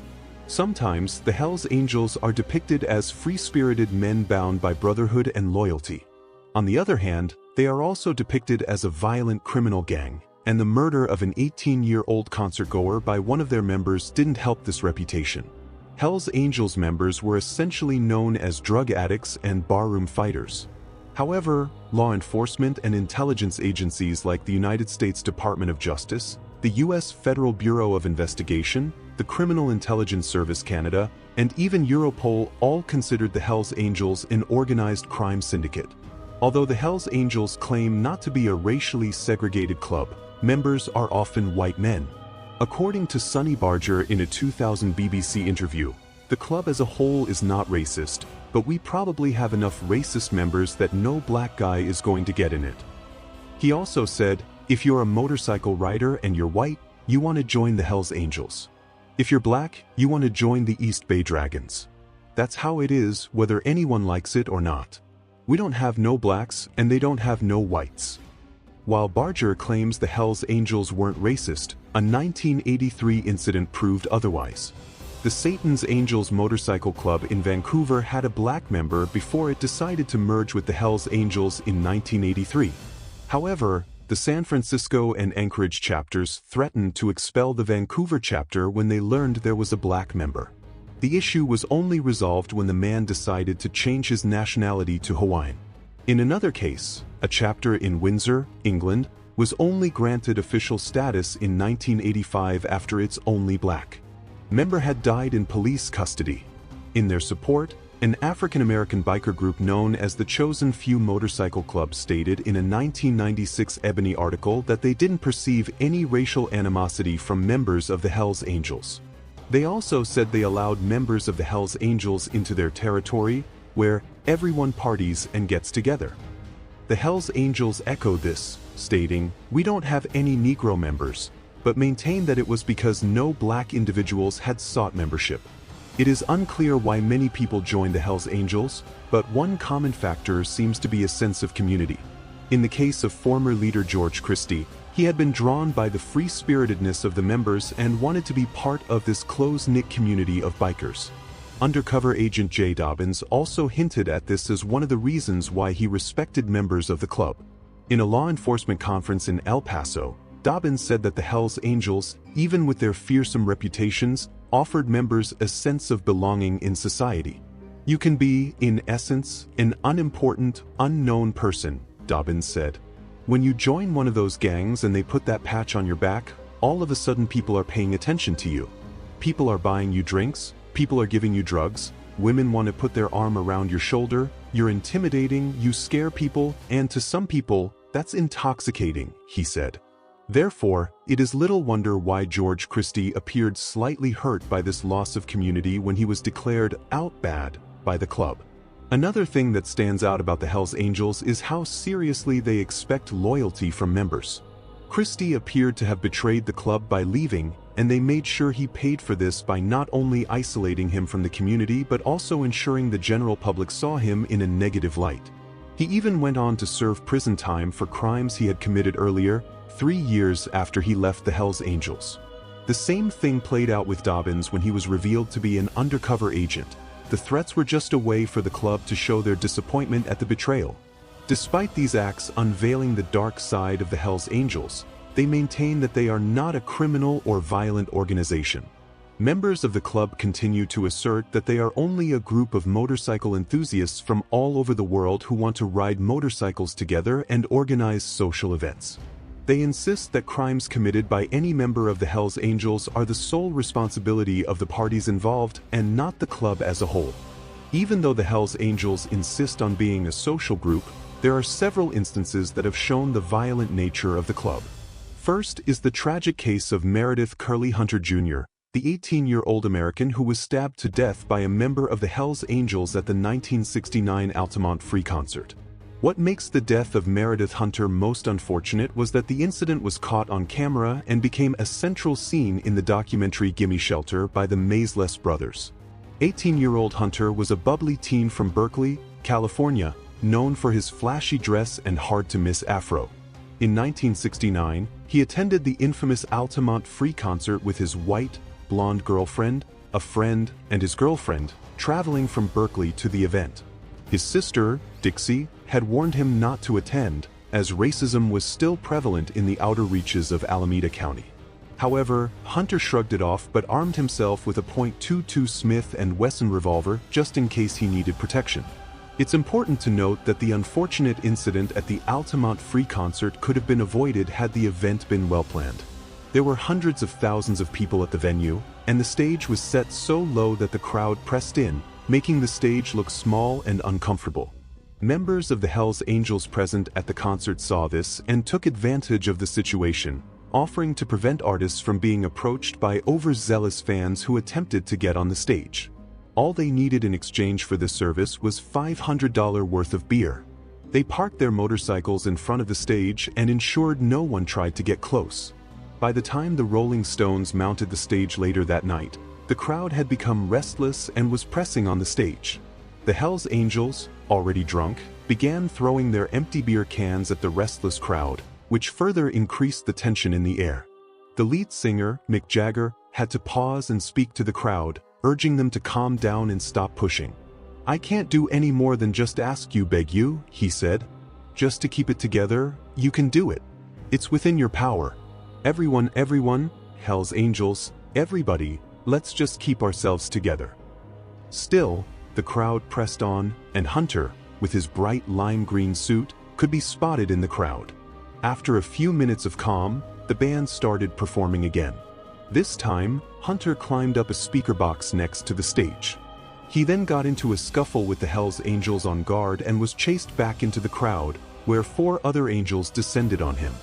S1: Sometimes, the Hells Angels are depicted as free-spirited men bound by brotherhood and loyalty. On the other hand, they are also depicted as a violent criminal gang, and the murder of an 18-year-old concertgoer by one of their members didn't help this reputation. Hells Angels members were essentially known as drug addicts and barroom fighters. However, law enforcement and intelligence agencies like the United States Department of Justice, the U.S. Federal Bureau of Investigation, the Criminal Intelligence Service Canada, and even Europol all considered the Hells Angels an organized crime syndicate. Although the Hells Angels claim not to be a racially segregated club, members are often white men. According to Sonny Barger in a 2000 BBC interview, the club as a whole is not racist, but we probably have enough racist members that no black guy is going to get in it. He also said, if you're a motorcycle rider and you're white, you want to join the Hells Angels. If you're black, you want to join the East Bay Dragons. That's how it is, whether anyone likes it or not. We don't have no blacks, and they don't have no whites. While Barger claims the Hells Angels weren't racist, a 1983 incident proved otherwise. The Satan's Angels Motorcycle Club in Vancouver had a black member before it decided to merge with the Hells Angels in 1983. However, the San Francisco and Anchorage chapters threatened to expel the Vancouver chapter when they learned there was a black member. The issue was only resolved when the man decided to change his nationality to Hawaiian. In another case, a chapter in Windsor, England, was only granted official status in 1985 after its only black member had died in police custody. In their support, an African-American biker group known as the Chosen Few Motorcycle Club stated in a 1996 Ebony article that they didn't perceive any racial animosity from members of the Hells Angels. They also said they allowed members of the Hells Angels into their territory, where everyone parties and gets together. The Hells Angels echoed this, stating, "We don't have any Negro members," but maintained that it was because no black individuals had sought membership. It is unclear why many people joined the Hells Angels, but one common factor seems to be a sense of community. In the case of former leader George Christie, he had been drawn by the free-spiritedness of the members and wanted to be part of this close-knit community of bikers. Undercover agent Jay Dobbins also hinted at this as one of the reasons why he respected members of the club. In a law enforcement conference in El Paso, Dobbins said that the Hells Angels, even with their fearsome reputations, offered members a sense of belonging in society. You can be, in essence, an unimportant, unknown person, Dobbins said. When you join one of those gangs and they put that patch on your back, all of a sudden people are paying attention to you. People are buying you drinks, people are giving you drugs, women want to put their arm around your shoulder, you're intimidating, you scare people, and to some people, that's intoxicating, he said. Therefore, it is little wonder why George Christie appeared slightly hurt by this loss of community when he was declared out bad by the club. Another thing that stands out about the Hells Angels is how seriously they expect loyalty from members. Christie appeared to have betrayed the club by leaving, and they made sure he paid for this by not only isolating him from the community but also ensuring the general public saw him in a negative light. He even went on to serve prison time for crimes he had committed earlier, 3 years after he left the Hells Angels. The same thing played out with Dobbins when he was revealed to be an undercover agent. The threats were just a way for the club to show their disappointment at the betrayal. Despite these acts unveiling the dark side of the Hells Angels, they maintain that they are not a criminal or violent organization. Members of the club continue to assert that they are only a group of motorcycle enthusiasts from all over the world who want to ride motorcycles together and organize social events. They insist that crimes committed by any member of the Hells Angels are the sole responsibility of the parties involved and not the club as a whole. Even though the Hells Angels insist on being a social group, there are several instances that have shown the violent nature of the club. First is the tragic case of Meredith Curly Hunter Jr., the 18-year-old American who was stabbed to death by a member of the Hells Angels at the 1969 Altamont Free Concert. What makes the death of Meredith Hunter most unfortunate was that the incident was caught on camera and became a central scene in the documentary Gimme Shelter by the Maysles brothers. 18-year-old Hunter was a bubbly teen from Berkeley, California, known for his flashy dress and hard-to-miss afro. In 1969, he attended the infamous Altamont Free concert with his white, blonde girlfriend, a friend, and his girlfriend, traveling from Berkeley to the event. His sister, Dixie, had warned him not to attend, as racism was still prevalent in the outer reaches of Alameda County. However, Hunter shrugged it off but armed himself with a .22 Smith & Wesson revolver just in case he needed protection. It's important to note that the unfortunate incident at the Altamont Free concert could have been avoided had the event been well planned. There were hundreds of thousands of people at the venue, and the stage was set so low that the crowd pressed in, making the stage look small and uncomfortable. Members of the Hells Angels present at the concert saw this and took advantage of the situation, offering to prevent artists from being approached by overzealous fans who attempted to get on the stage. All they needed in exchange for this service was $500 worth of beer. They parked their motorcycles in front of the stage and ensured no one tried to get close. By the time the Rolling Stones mounted the stage later that night, the crowd had become restless and was pressing on the stage. The Hells Angels, already drunk, began throwing their empty beer cans at the restless crowd, which further increased the tension in the air. The lead singer, Mick Jagger, had to pause and speak to the crowd, urging them to calm down and stop pushing. "I can't do any more than just ask you, beg you," he said. "Just to keep it together, you can do it. It's within your power. Everyone, Hells Angels, everybody, let's just keep ourselves together." Still, the crowd pressed on, and Hunter, with his bright lime green suit, could be spotted in the crowd. After a few minutes of calm, the band started performing again. This time, Hunter climbed up a speaker box next to the stage. He then got into a scuffle with the Hells Angels on guard and was chased back into the crowd, where 4 other angels descended on him.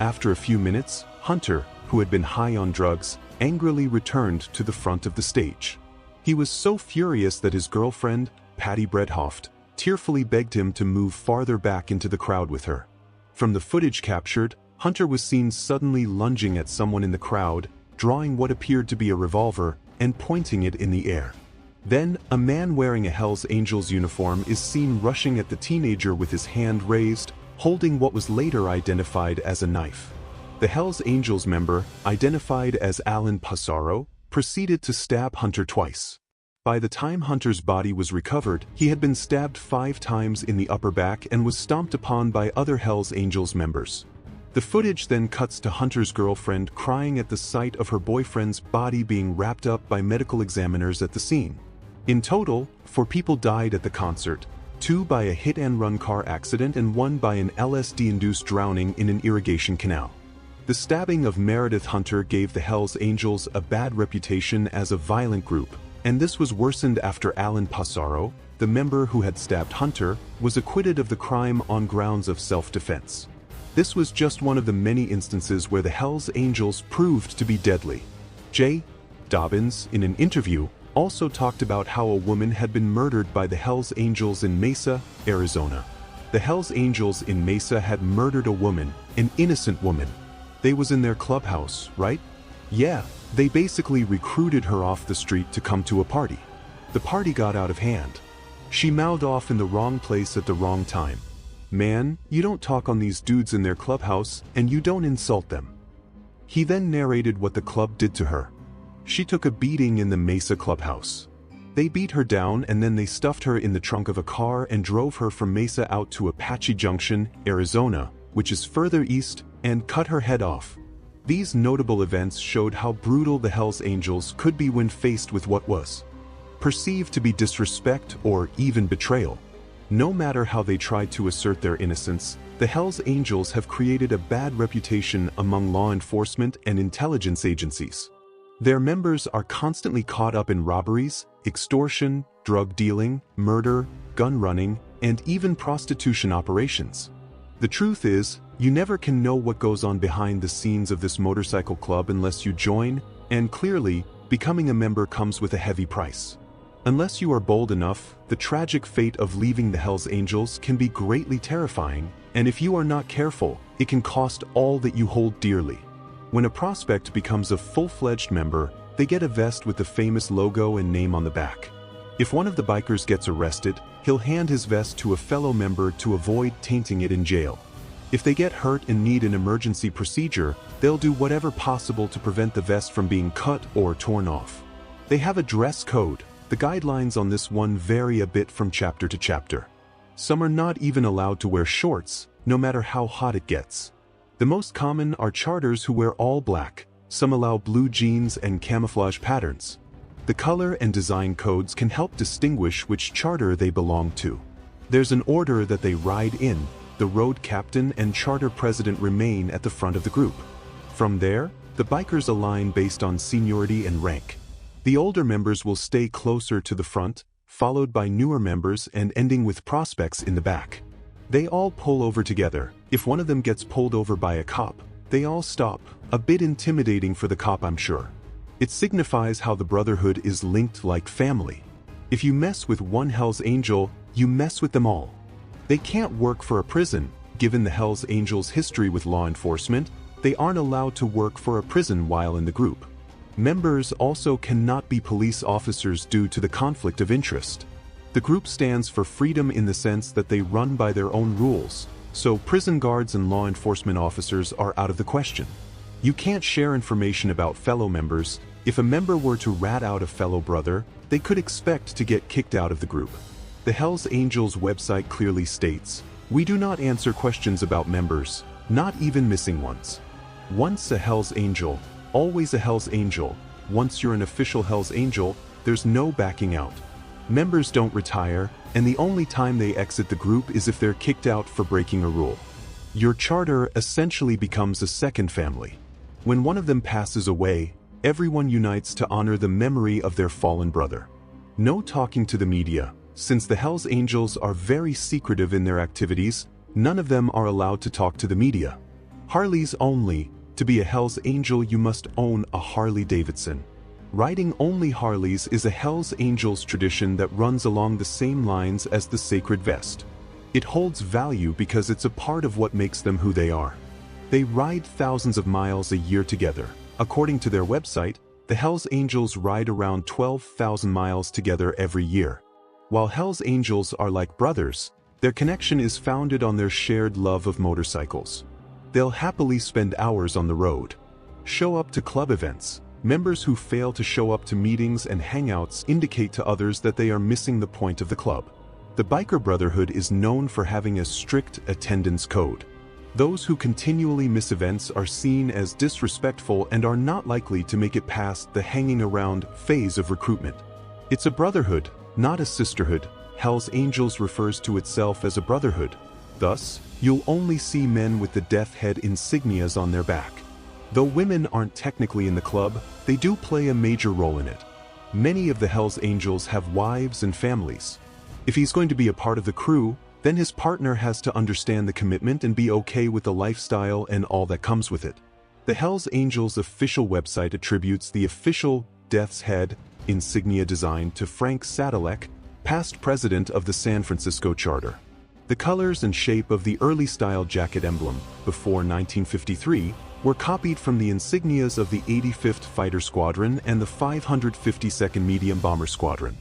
S1: After a few minutes, Hunter, who had been high on drugs, angrily returned to the front of the stage. He was so furious that his girlfriend, Patty Bredhoft, tearfully begged him to move farther back into the crowd with her. From the footage captured, Hunter was seen suddenly lunging at someone in the crowd, drawing what appeared to be a revolver, and pointing it in the air. Then, a man wearing a Hells Angels uniform is seen rushing at the teenager with his hand raised, holding what was later identified as a knife. The Hells Angels member, identified as Alan Passaro, proceeded to stab Hunter twice. By the time Hunter's body was recovered, he had been stabbed 5 times in the upper back and was stomped upon by other Hells Angels members. The footage then cuts to Hunter's girlfriend crying at the sight of her boyfriend's body being wrapped up by medical examiners at the scene. In total, 4 people died at the concert, 2 by a hit-and-run car accident and 1 by an LSD-induced drowning in an irrigation canal. The stabbing of Meredith Hunter gave the Hells Angels a bad reputation as a violent group, and this was worsened after Alan Passaro, the member who had stabbed Hunter, was acquitted of the crime on grounds of self-defense. This was just one of the many instances where the Hells Angels proved to be deadly. J. Dobbins, in an interview, also talked about how a woman had been murdered by the Hells Angels in Mesa, Arizona. The Hells Angels in Mesa had murdered a woman, an innocent woman. They was in their clubhouse, right? Yeah, they basically recruited her off the street to come to a party. The party got out of hand. She mouthed off in the wrong place at the wrong time. "Man, you don't talk on these dudes in their clubhouse, and you don't insult them." He then narrated what the club did to her. She took a beating in the Mesa clubhouse. They beat her down and then they stuffed her in the trunk of a car and drove her from Mesa out to Apache Junction, Arizona, which is further east, and cut her head off. These notable events showed how brutal the Hells Angels could be when faced with what was perceived to be disrespect or even betrayal. No matter how they tried to assert their innocence, the Hells Angels have created a bad reputation among law enforcement and intelligence agencies. Their members are constantly caught up in robberies, extortion, drug dealing, murder, gun running, and even prostitution operations. The truth is, you never can know what goes on behind the scenes of this motorcycle club unless you join, and clearly, becoming a member comes with a heavy price. Unless you are bold enough, the tragic fate of leaving the Hells Angels can be greatly terrifying, and if you are not careful, it can cost all that you hold dearly. When a prospect becomes a full-fledged member, they get a vest with the famous logo and name on the back. If one of the bikers gets arrested, he'll hand his vest to a fellow member to avoid tainting it in jail. If they get hurt and need an emergency procedure, they'll do whatever possible to prevent the vest from being cut or torn off. They have a dress code. The guidelines on this one vary a bit from chapter to chapter. Some are not even allowed to wear shorts, no matter how hot it gets. The most common are charters who wear all black. Some allow blue jeans and camouflage patterns. The color and design codes can help distinguish which charter they belong to. There's an order that they ride in. The road captain and charter president remain at the front of the group. From there, the bikers align based on seniority and rank. The older members will stay closer to the front, followed by newer members and ending with prospects in the back. They all pull over together. If one of them gets pulled over by a cop, they all stop. A bit intimidating for the cop, I'm sure. It signifies how the brotherhood is linked like family. If you mess with one Hell's Angel, you mess with them all. They can't work for a prison. Given the Hell's Angels' history with law enforcement, they aren't allowed to work for a prison while in the group. Members also cannot be police officers due to the conflict of interest. The group stands for freedom in the sense that they run by their own rules, so prison guards and law enforcement officers are out of the question. You can't share information about fellow members. If a member were to rat out a fellow brother, they could expect to get kicked out of the group. The Hells Angels website clearly states, "We do not answer questions about members, not even missing ones. Once a Hells Angel, always a Hells Angel. Once you're an official Hells Angel, there's no backing out. Members don't retire, and the only time they exit the group is if they're kicked out for breaking a rule. Your charter essentially becomes a second family. When one of them passes away, everyone unites to honor the memory of their fallen brother. No talking to the media. Since the Hells Angels are very secretive in their activities, none of them are allowed to talk to the media. Harleys only. To be a Hells Angel, you must own a Harley Davidson. Riding only Harleys is a Hells Angels tradition that runs along the same lines as the sacred vest. It holds value because it's a part of what makes them who they are. They ride thousands of miles a year together. According to their website, the Hells Angels ride around 12,000 miles together every year. While Hells Angels are like brothers, their connection is founded on their shared love of motorcycles. They'll happily spend hours on the road. Show up to club events. Members who fail to show up to meetings and hangouts indicate to others that they are missing the point of the club. The Biker Brotherhood is known for having a strict attendance code. Those who continually miss events are seen as disrespectful and are not likely to make it past the hanging around phase of recruitment. It's a brotherhood, not a sisterhood. Hells Angels refers to itself as a brotherhood. Thus, you'll only see men with the death head insignias on their back. Though women aren't technically in the club, they do play a major role in it. Many of the Hells Angels have wives and families. If he's going to be a part of the crew, then his partner has to understand the commitment and be okay with the lifestyle and all that comes with it. The Hells Angels official website attributes the official death's head insignia design to Frank Sadalek, past president of the San Francisco charter. The colors and shape of the early-style jacket emblem, before 1953, were copied from the insignias of the 85th Fighter Squadron and the 552nd Medium Bomber Squadron.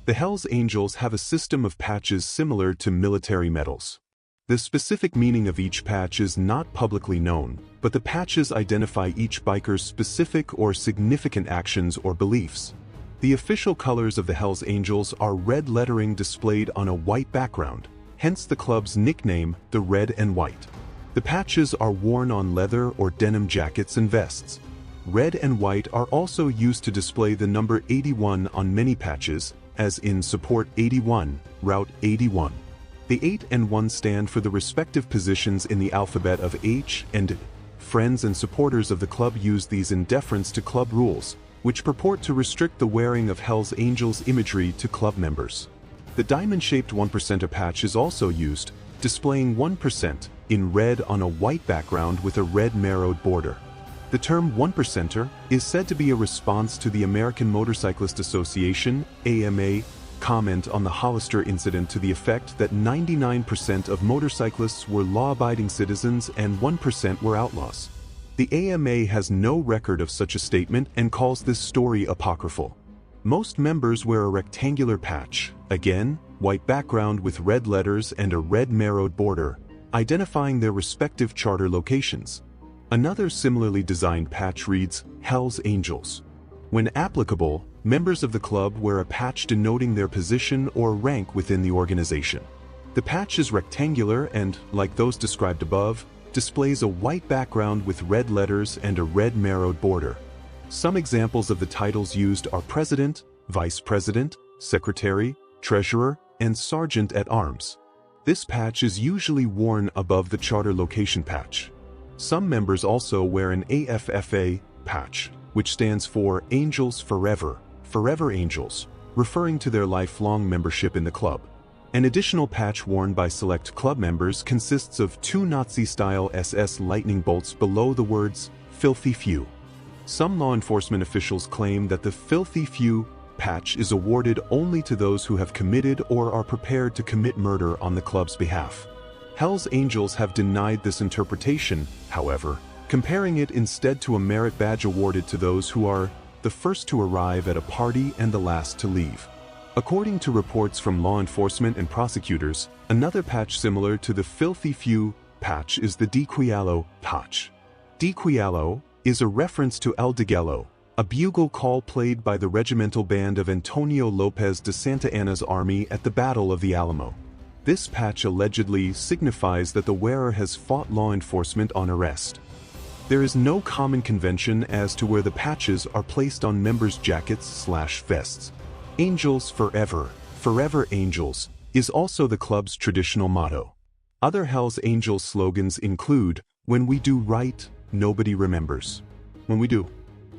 S1: The Hells Angels have a system of patches similar to military medals. The specific meaning of each patch is not publicly known, but the patches identify each biker's specific or significant actions or beliefs. The official colors of the Hells Angels are red lettering displayed on a white background, hence the club's nickname, the Red and White. The patches are worn on leather or denim jackets and vests. Red and white are also used to display the number 81 on many patches, as in Support 81, Route 81. The 8 and 1 stand for the respective positions in the alphabet of H and D. Friends and supporters of the club use these in deference to club rules, which purport to restrict the wearing of Hells Angels imagery to club members. The diamond-shaped 1%er patch is also used, displaying 1% in red on a white background with a red marrowed border. The term 1%er is said to be a response to the American Motorcyclist Association, AMA, comment on the Hollister incident to the effect that 99% of motorcyclists were law-abiding citizens and 1% were outlaws. The AMA has no record of such a statement and calls this story apocryphal. Most members wear a rectangular patch, again, white background with red letters and a red marrowed border. identifying their respective charter locations. Another similarly designed patch reads, Hell's Angels. When applicable, members of the club wear a patch denoting their position or rank within the organization. The patch is rectangular and, like those described above, displays a white background with red letters and a red marrowed border. Some examples of the titles used are President, Vice President, Secretary, Treasurer, and Sergeant at Arms. This patch is usually worn above the charter location patch. Some members also wear an AFFA patch, which stands for Angels Forever, Forever Angels, referring to their lifelong membership in the club. An additional patch worn by select club members consists of 2 Nazi-style SS lightning bolts below the words, Filthy Few. Some law enforcement officials claim that the Filthy Few patch is awarded only to those who have committed or are prepared to commit murder on the club's behalf. Hell's Angels have denied this interpretation, however, comparing it instead to a merit badge awarded to those who are the first to arrive at a party and the last to leave. According to reports from law enforcement and prosecutors, another patch similar to the Filthy Few patch is the Decapitate patch. Decapitate is a reference to El Degüello, a bugle call played by the regimental band of Antonio Lopez de Santa Anna's army at the Battle of the Alamo. This patch allegedly signifies that the wearer has fought law enforcement on arrest. There is no common convention as to where the patches are placed on members' jackets/vests. Angels Forever, Forever Angels, is also the club's traditional motto. Other Hell's Angels slogans include, When we do right, nobody remembers. When we do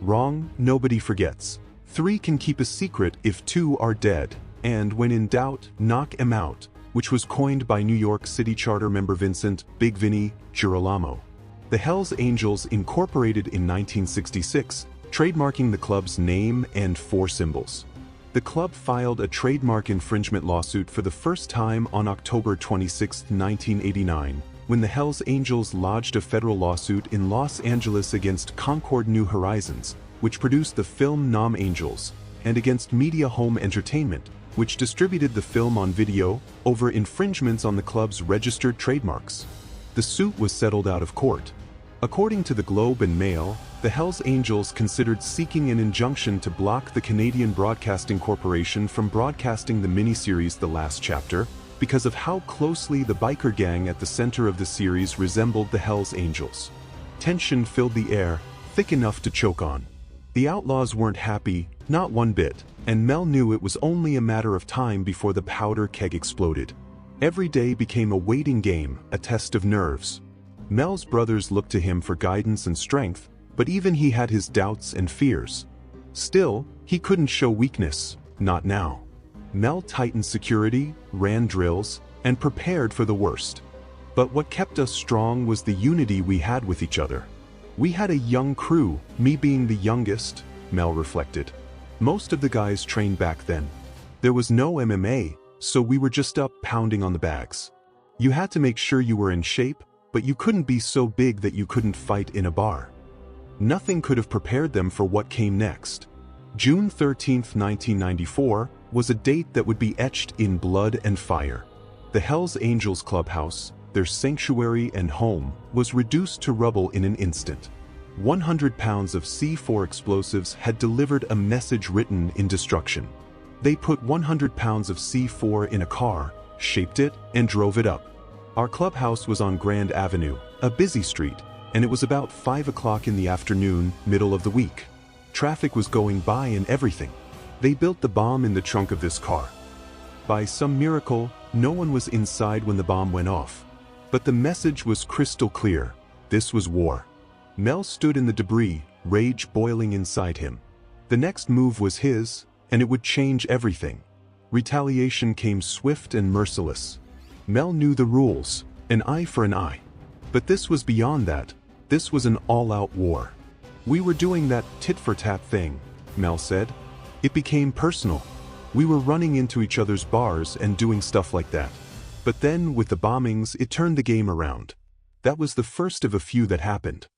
S1: wrong, nobody forgets. 3 can keep a secret if 2 are dead, and when in doubt, knock 'em out, which was coined by New York City Charter member Vincent Big Vinny Girolamo. The Hell's Angels incorporated in 1966, trademarking the club's name and 4 symbols. The club filed a trademark infringement lawsuit for the first time on October 26, 1989, when the Hells Angels lodged a federal lawsuit in Los Angeles against Concord New Horizons, which produced the film Nom Angels, and against Media Home Entertainment, which distributed the film on video, over infringements on the club's registered trademarks. The suit was settled out of court. According to the Globe and Mail, the Hells Angels considered seeking an injunction to block the Canadian Broadcasting Corporation from broadcasting the miniseries The Last Chapter because of how closely the biker gang at the center of the series resembled the Hells Angels. Tension filled the air, thick enough to choke on. The Outlaws weren't happy, not one bit, and Mel knew it was only a matter of time before the powder keg exploded. Every day became a waiting game, a test of nerves. Mel's brothers looked to him for guidance and strength, but even he had his doubts and fears. Still, he couldn't show weakness, not now. Mel tightened security, ran drills, and prepared for the worst. But what kept us strong was the unity we had with each other. We had a young crew, me being the youngest, Mel reflected. Most of the guys trained back then. There was no MMA, so we were just up pounding on the bags. You had to make sure you were in shape, but you couldn't be so big that you couldn't fight in a bar. Nothing could have prepared them for what came next. June 13, 1994, was a date that would be etched in blood and fire. The Hells Angels clubhouse, their sanctuary and home, was reduced to rubble in an instant. 100 pounds of C4 explosives had delivered a message written in destruction. They put 100 pounds of C4 in a car, shaped it, and drove it up. Our clubhouse was on Grand Avenue, a busy street, and it was about 5 o'clock in the afternoon, middle of the week. Traffic was going by and everything. They built the bomb in the trunk of this car. By some miracle, no one was inside when the bomb went off. But the message was crystal clear. This was war. Mel stood in the debris, rage boiling inside him. The next move was his, and it would change everything. Retaliation came swift and merciless. Mel knew the rules, an eye for an eye. But this was beyond that. This was an all-out war. We were doing that tit-for-tat thing, Mel said. It became personal. We were running into each other's bars and doing stuff like that. But then, with the bombings, it turned the game around. That was the first of a few that happened.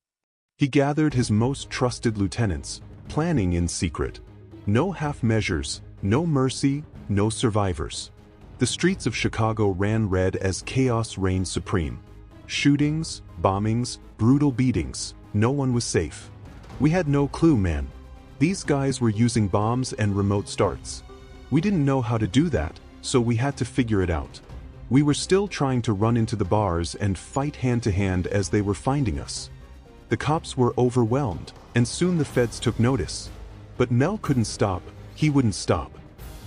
S1: He gathered his most trusted lieutenants, planning in secret. No half measures, no mercy, no survivors. The streets of Chicago ran red as chaos reigned supreme. Shootings, bombings, brutal beatings. No one was safe. We had no clue, man. These guys were using bombs and remote starts. We didn't know how to do that, so we had to figure it out. We were still trying to run into the bars and fight hand to hand as they were finding us. The cops were overwhelmed, and soon the feds took notice. But Mel couldn't stop, he wouldn't stop.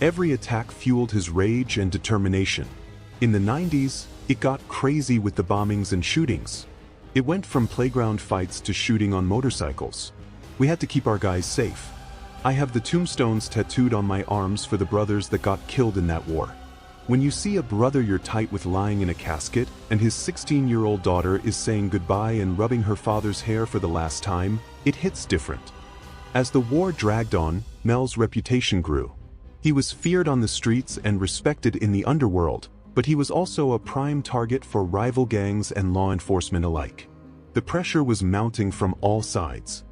S1: Every attack fueled his rage and determination. In the 90s, it got crazy with the bombings and shootings. It went from playground fights to shooting on motorcycles. We had to keep our guys safe. I have the tombstones tattooed on my arms for the brothers that got killed in that war. When you see a brother you're tight with lying in a casket, and his 16-year-old daughter is saying goodbye and rubbing her father's hair for the last time, it hits different. As the war dragged on, Mel's reputation grew. He was feared on the streets and respected in the underworld, but he was also a prime target for rival gangs and law enforcement alike. The pressure was mounting from all sides.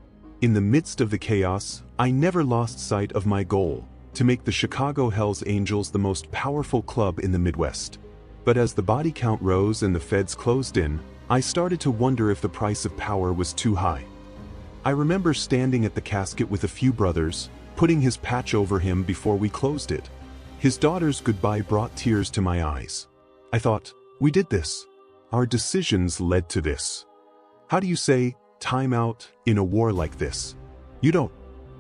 S1: In the midst of the chaos, I never lost sight of my goal: to make the Chicago Hells Angels the most powerful club in the Midwest. But as the body count rose and the feds closed in, I started to wonder if the price of power was too high. I remember standing at the casket with a few brothers, putting his patch over him before we closed it. His daughter's goodbye brought tears to my eyes. I thought, we did this. Our decisions led to this. How do you say, time out, in a war like this? You don't.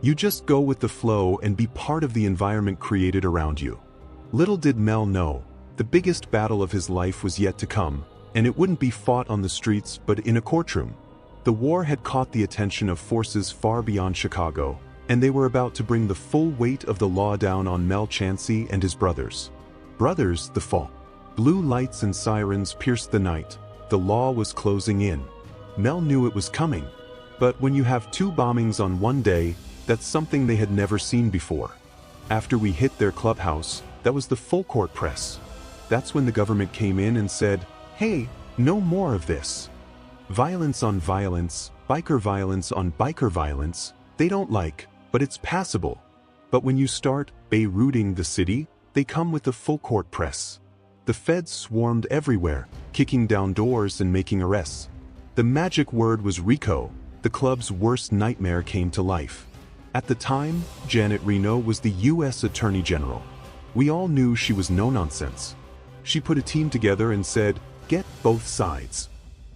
S1: You just go with the flow and be part of the environment created around you. Little did Mel know, the biggest battle of his life was yet to come, and it wouldn't be fought on the streets but in a courtroom. The war had caught the attention of forces far beyond Chicago, and they were about to bring the full weight of the law down on Mel Chansey and his brothers. Brothers, the fall. Blue lights and sirens pierced the night. The law was closing in. Mel knew it was coming. But when you have 2 bombings on one day, that's something they had never seen before. After we hit their clubhouse, that was the full court press. That's when the government came in and said, hey, no more of this. Violence on violence, biker violence on biker violence, they don't like, but it's passable. But when you start Beirooting the city, they come with the full court press. The feds swarmed everywhere, kicking down doors and making arrests. The magic word was RICO. The club's worst nightmare came to life. At the time, Janet Reno was the U.S. Attorney General. We all knew she was no nonsense. She put a team together and said, get both sides.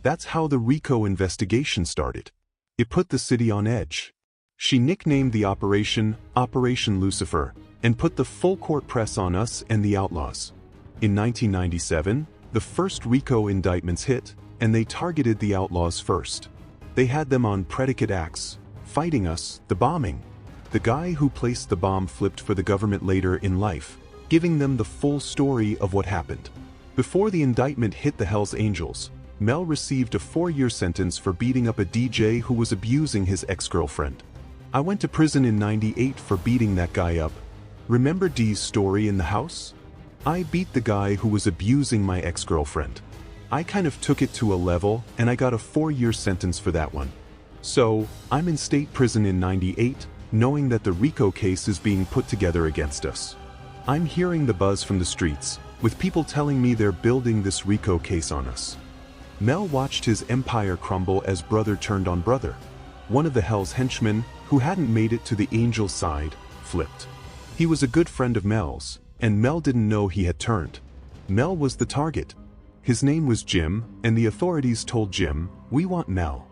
S1: That's how the RICO investigation started. It put the city on edge. She nicknamed the operation Operation Lucifer and put the full court press on us and the outlaws. In 1997, the first RICO indictments hit, and they targeted the outlaws first. They had them on predicate acts, fighting us, the bombing. The guy who placed the bomb flipped for the government later in life, giving them the full story of what happened. Before the indictment hit the Hells Angels, Mel received a 4-year sentence for beating up a DJ who was abusing his ex-girlfriend. I went to prison in '98 for beating that guy up. Remember Dee's story in the house? I beat the guy who was abusing my ex-girlfriend. I kind of took it to a level, and I got a 4-year sentence for that one. So, I'm in state prison in '98, knowing that the RICO case is being put together against us. I'm hearing the buzz from the streets, with people telling me they're building this RICO case on us. Mel watched his empire crumble as brother turned on brother. One of the Hell's henchmen, who hadn't made it to the Angels' side, flipped. He was a good friend of Mel's, and Mel didn't know he had turned. Mel was the target. His name was Jim, and the authorities told Jim, we want Mel.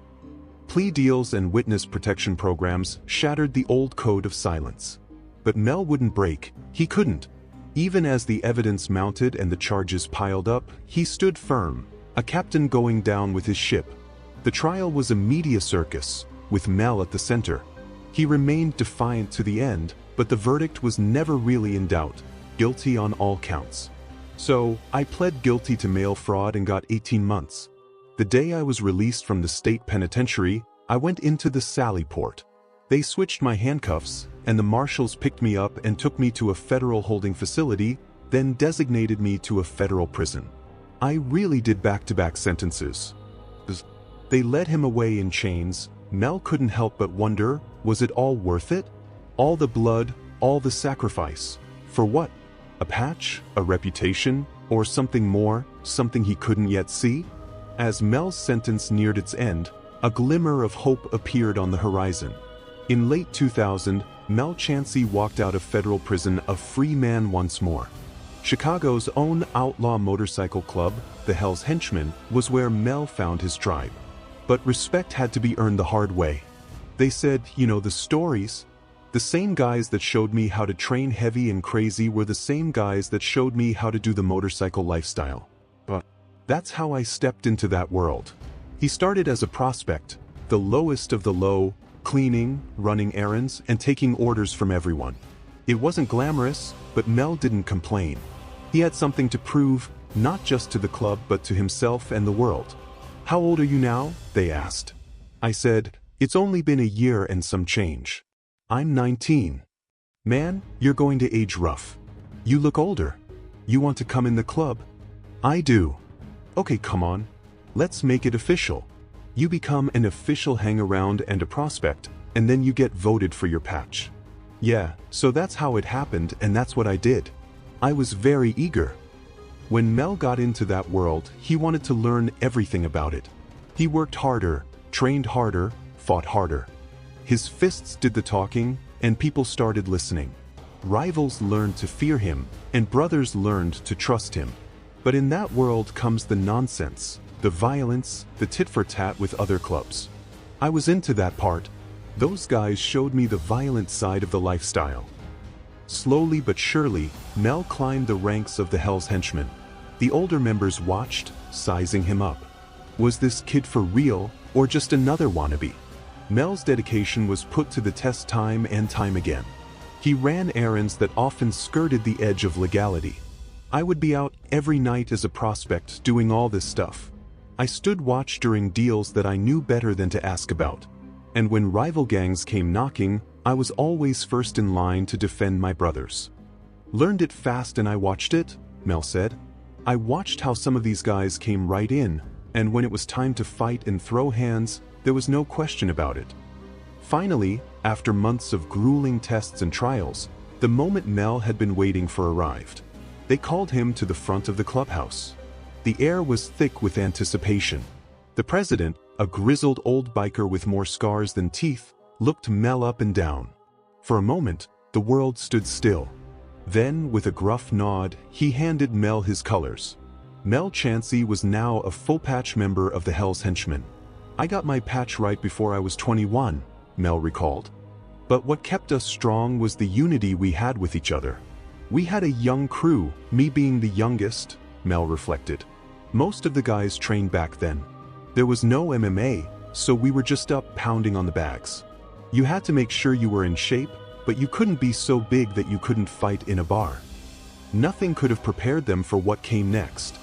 S1: Plea deals and witness protection programs shattered the old code of silence. But Mel wouldn't break, he couldn't. Even as the evidence mounted and the charges piled up, he stood firm, a captain going down with his ship. The trial was a media circus, with Mel at the center. He remained defiant to the end, but the verdict was never really in doubt, guilty on all counts. So, I pled guilty to mail fraud and got 18 months. The day I was released from the state penitentiary, I went into the Sally Port. They switched my handcuffs, and the marshals picked me up and took me to a federal holding facility, then designated me to a federal prison. I really did back-to-back sentences. They led him away in chains. Mel couldn't help but wonder, was it all worth it? All the blood, all the sacrifice. For what? A patch, a reputation, or something more, something he couldn't yet see? As Mel's sentence neared its end, a glimmer of hope appeared on the horizon. In late 2000, Mel Chansey walked out of federal prison a free man once more. Chicago's own outlaw motorcycle club, the Hell's Henchmen, was where Mel found his tribe. But respect had to be earned the hard way. They said, the stories. The same guys that showed me how to train heavy and crazy were the same guys that showed me how to do the motorcycle lifestyle. But that's how I stepped into that world. He started as a prospect, the lowest of the low, cleaning, running errands, and taking orders from everyone. It wasn't glamorous, but Mel didn't complain. He had something to prove, not just to the club but to himself and the world. "How old are you now?" they asked. I said, "It's only been a year and some change. I'm 19. "Man, you're going to age rough. You look older. You want to come in the club?" "I do." "Okay, come on. Let's make it official. You become an official hang-around and a prospect, and then you get voted for your patch." Yeah, so that's how it happened, and that's what I did. I was very eager. When Mel got into that world, he wanted to learn everything about it. He worked harder, trained harder, fought harder. His fists did the talking, and people started listening. Rivals learned to fear him, and brothers learned to trust him. But in that world comes the nonsense, the violence, the tit-for-tat with other clubs. I was into that part. Those guys showed me the violent side of the lifestyle. Slowly but surely, Mel climbed the ranks of the Hell's Henchmen. The older members watched, sizing him up. Was this kid for real, or just another wannabe? Mel's dedication was put to the test time and time again. He ran errands that often skirted the edge of legality. I would be out every night as a prospect doing all this stuff. I stood watch during deals that I knew better than to ask about. And when rival gangs came knocking, I was always first in line to defend my brothers. "Learned it fast and I watched it," Mel said. "I watched how some of these guys came right in, and when it was time to fight and throw hands, there was no question about it." Finally, after months of grueling tests and trials, the moment Mel had been waiting for arrived. They called him to the front of the clubhouse. The air was thick with anticipation. The president, a grizzled old biker with more scars than teeth, looked Mel up and down. For a moment, the world stood still. Then, with a gruff nod, he handed Mel his colors. Mel Chansey was now a full-patch member of the Hell's Henchmen. "I got my patch right before I was 21, Mel recalled. But what kept us strong was the unity we had with each other. We had a young crew, me being the youngest, Mel reflected. Most of the guys trained back then. There was no MMA, so we were just up pounding on the bags. You had to make sure you were in shape, but you couldn't be so big that you couldn't fight in a bar." Nothing could have prepared them for what came next.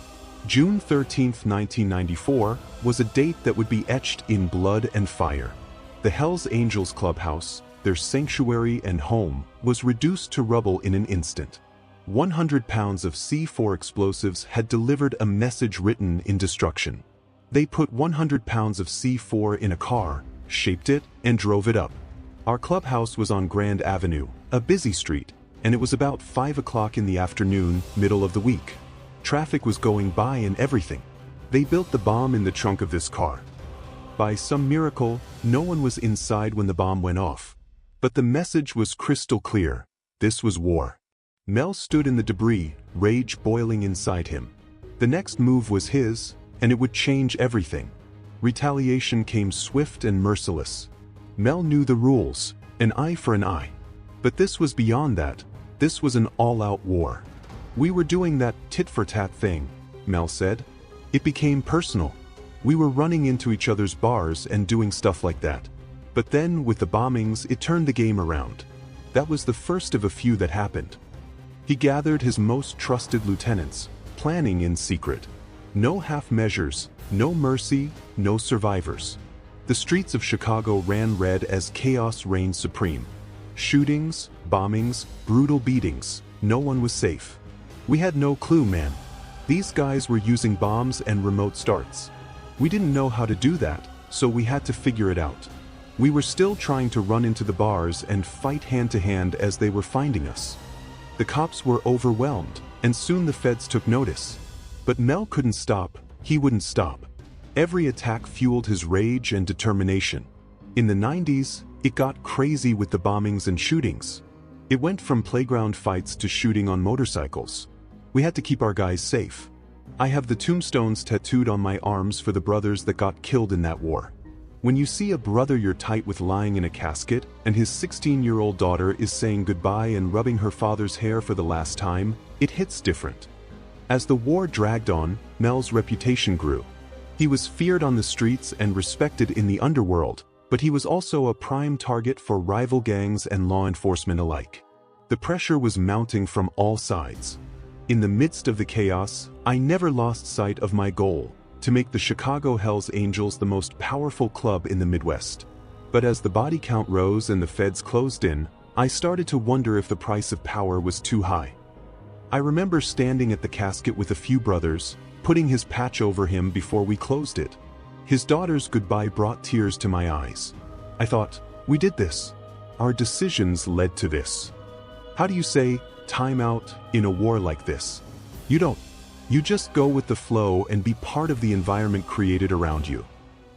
S1: June 13, 1994, was a date that would be etched in blood and fire. The Hells Angels clubhouse, their sanctuary and home, was reduced to rubble in an instant. 100 pounds of C4 explosives had delivered a message written in destruction. They put 100 pounds of C4 in a car, shaped it, and drove it up. Our clubhouse was on Grand Avenue, a busy street, and it was about 5 o'clock in the afternoon, middle of the week. Traffic was going by and everything. They built the bomb in the trunk of this car. By some miracle, no one was inside when the bomb went off. But the message was crystal clear. This was war. Mel stood in the debris, rage boiling inside him. The next move was his, and it would change everything. Retaliation came swift and merciless. Mel knew the rules, an eye for an eye. But this was beyond that. This was an all-out war. "We were doing that tit-for-tat thing," Mel said. "It became personal. We were running into each other's bars and doing stuff like that. But then, with the bombings, it turned the game around. That was the first of a few that happened." He gathered his most trusted lieutenants, planning in secret. No half measures, no mercy, no survivors. The streets of Chicago ran red as chaos reigned supreme. Shootings, bombings, brutal beatings, no one was safe. We had no clue, man. These guys were using bombs and remote starts. We didn't know how to do that, so we had to figure it out. We were still trying to run into the bars and fight hand-to-hand as they were finding us. The cops were overwhelmed, and soon the feds took notice. But Mel couldn't stop, he wouldn't stop. Every attack fueled his rage and determination. In the 90s, it got crazy with the bombings and shootings. It went from playground fights to shooting on motorcycles. We had to keep our guys safe. I have the tombstones tattooed on my arms for the brothers that got killed in that war. When you see a brother you're tight with lying in a casket, and his 16-year-old daughter is saying goodbye and rubbing her father's hair for the last time, it hits different. As the war dragged on, Mel's reputation grew. He was feared on the streets and respected in the underworld, but he was also a prime target for rival gangs and law enforcement alike. The pressure was mounting from all sides. In the midst of the chaos, I never lost sight of my goal: to make the Chicago Hells Angels the most powerful club in the Midwest. But as the body count rose and the feds closed in, I started to wonder if the price of power was too high. I remember standing at the casket with a few brothers, putting his patch over him before we closed it. His daughter's goodbye brought tears to my eyes. I thought, we did this. Our decisions led to this. How do you say, time out, in a war like this? You don't. You just go with the flow and be part of the environment created around you.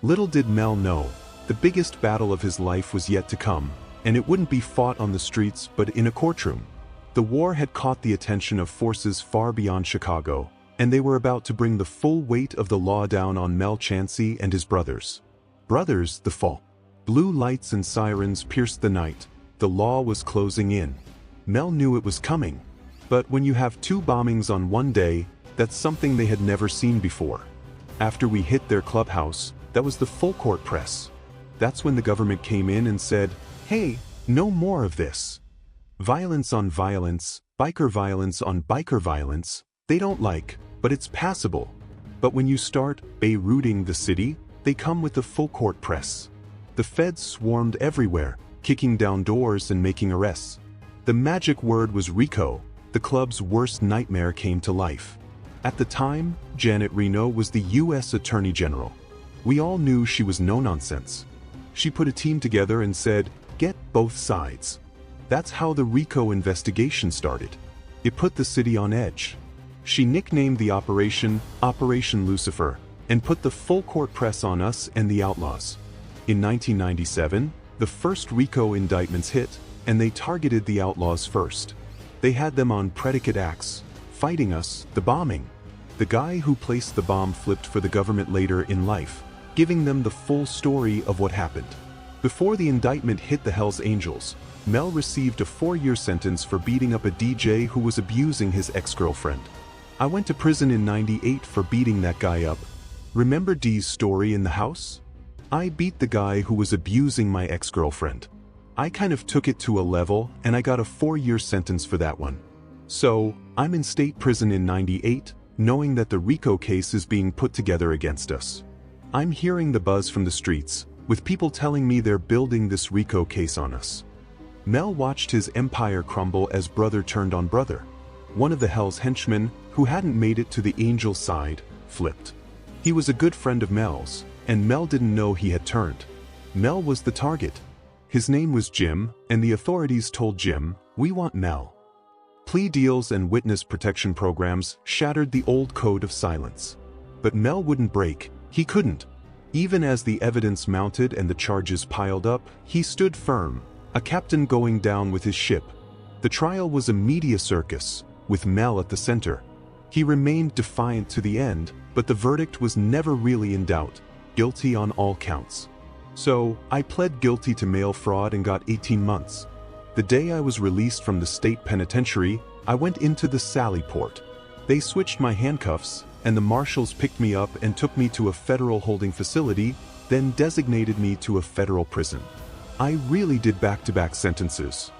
S1: Little did Mel know, the biggest battle of his life was yet to come, and it wouldn't be fought on the streets but in a courtroom. The war had caught the attention of forces far beyond Chicago, and they were about to bring the full weight of the law down on Mel Chansey and his brothers. Brothers, the fall. Blue lights and sirens pierced the night. The law was closing in. Mel knew it was coming. But when you have 2 bombings on one day, that's something they had never seen before. After we hit their clubhouse, that was the full court press. That's when the government came in and said, hey, no more of this. Violence on violence, biker violence on biker violence, they don't like, but it's passable. But when you start Beiruting the city, they come with the full court press. The feds swarmed everywhere, kicking down doors and making arrests. The magic word was RICO. The club's worst nightmare came to life. At the time, Janet Reno was the U.S. Attorney General. We all knew she was no-nonsense. She put a team together and said, get both sides. That's how the RICO investigation started. It put the city on edge. She nicknamed the operation Operation Lucifer, and put the full court press on us and the outlaws. In 1997, the first RICO indictments hit, and they targeted the outlaws first. They had them on predicate acts, fighting us, the bombing. The guy who placed the bomb flipped for the government later in life, giving them the full story of what happened. Before the indictment hit the Hells Angels, Mel received a 4-year sentence for beating up a DJ who was abusing his ex-girlfriend. I went to prison in '98 for beating that guy up. Remember Dee's story in the house? I beat the guy who was abusing my ex-girlfriend. I kind of took it to a level, and I got a 4-year sentence for that one. So, I'm in state prison in '98, knowing that the RICO case is being put together against us. I'm hearing the buzz from the streets, with people telling me they're building this RICO case on us. Mel watched his empire crumble as brother turned on brother. One of the Hell's henchmen, who hadn't made it to the Angels' side, flipped. He was a good friend of Mel's, and Mel didn't know he had turned. Mel was the target. His name was Jim, and the authorities told Jim, we want Mel. Plea deals and witness protection programs shattered the old code of silence. But Mel wouldn't break. He couldn't. Even as the evidence mounted and the charges piled up, he stood firm, a captain going down with his ship. The trial was a media circus, with Mel at the center. He remained defiant to the end, but the verdict was never really in doubt, guilty on all counts. So, I pled guilty to mail fraud and got 18 months. The day I was released from the state penitentiary, I went into the Sally Port. They switched my handcuffs, and the marshals picked me up and took me to a federal holding facility, then designated me to a federal prison. I really did back-to-back sentences.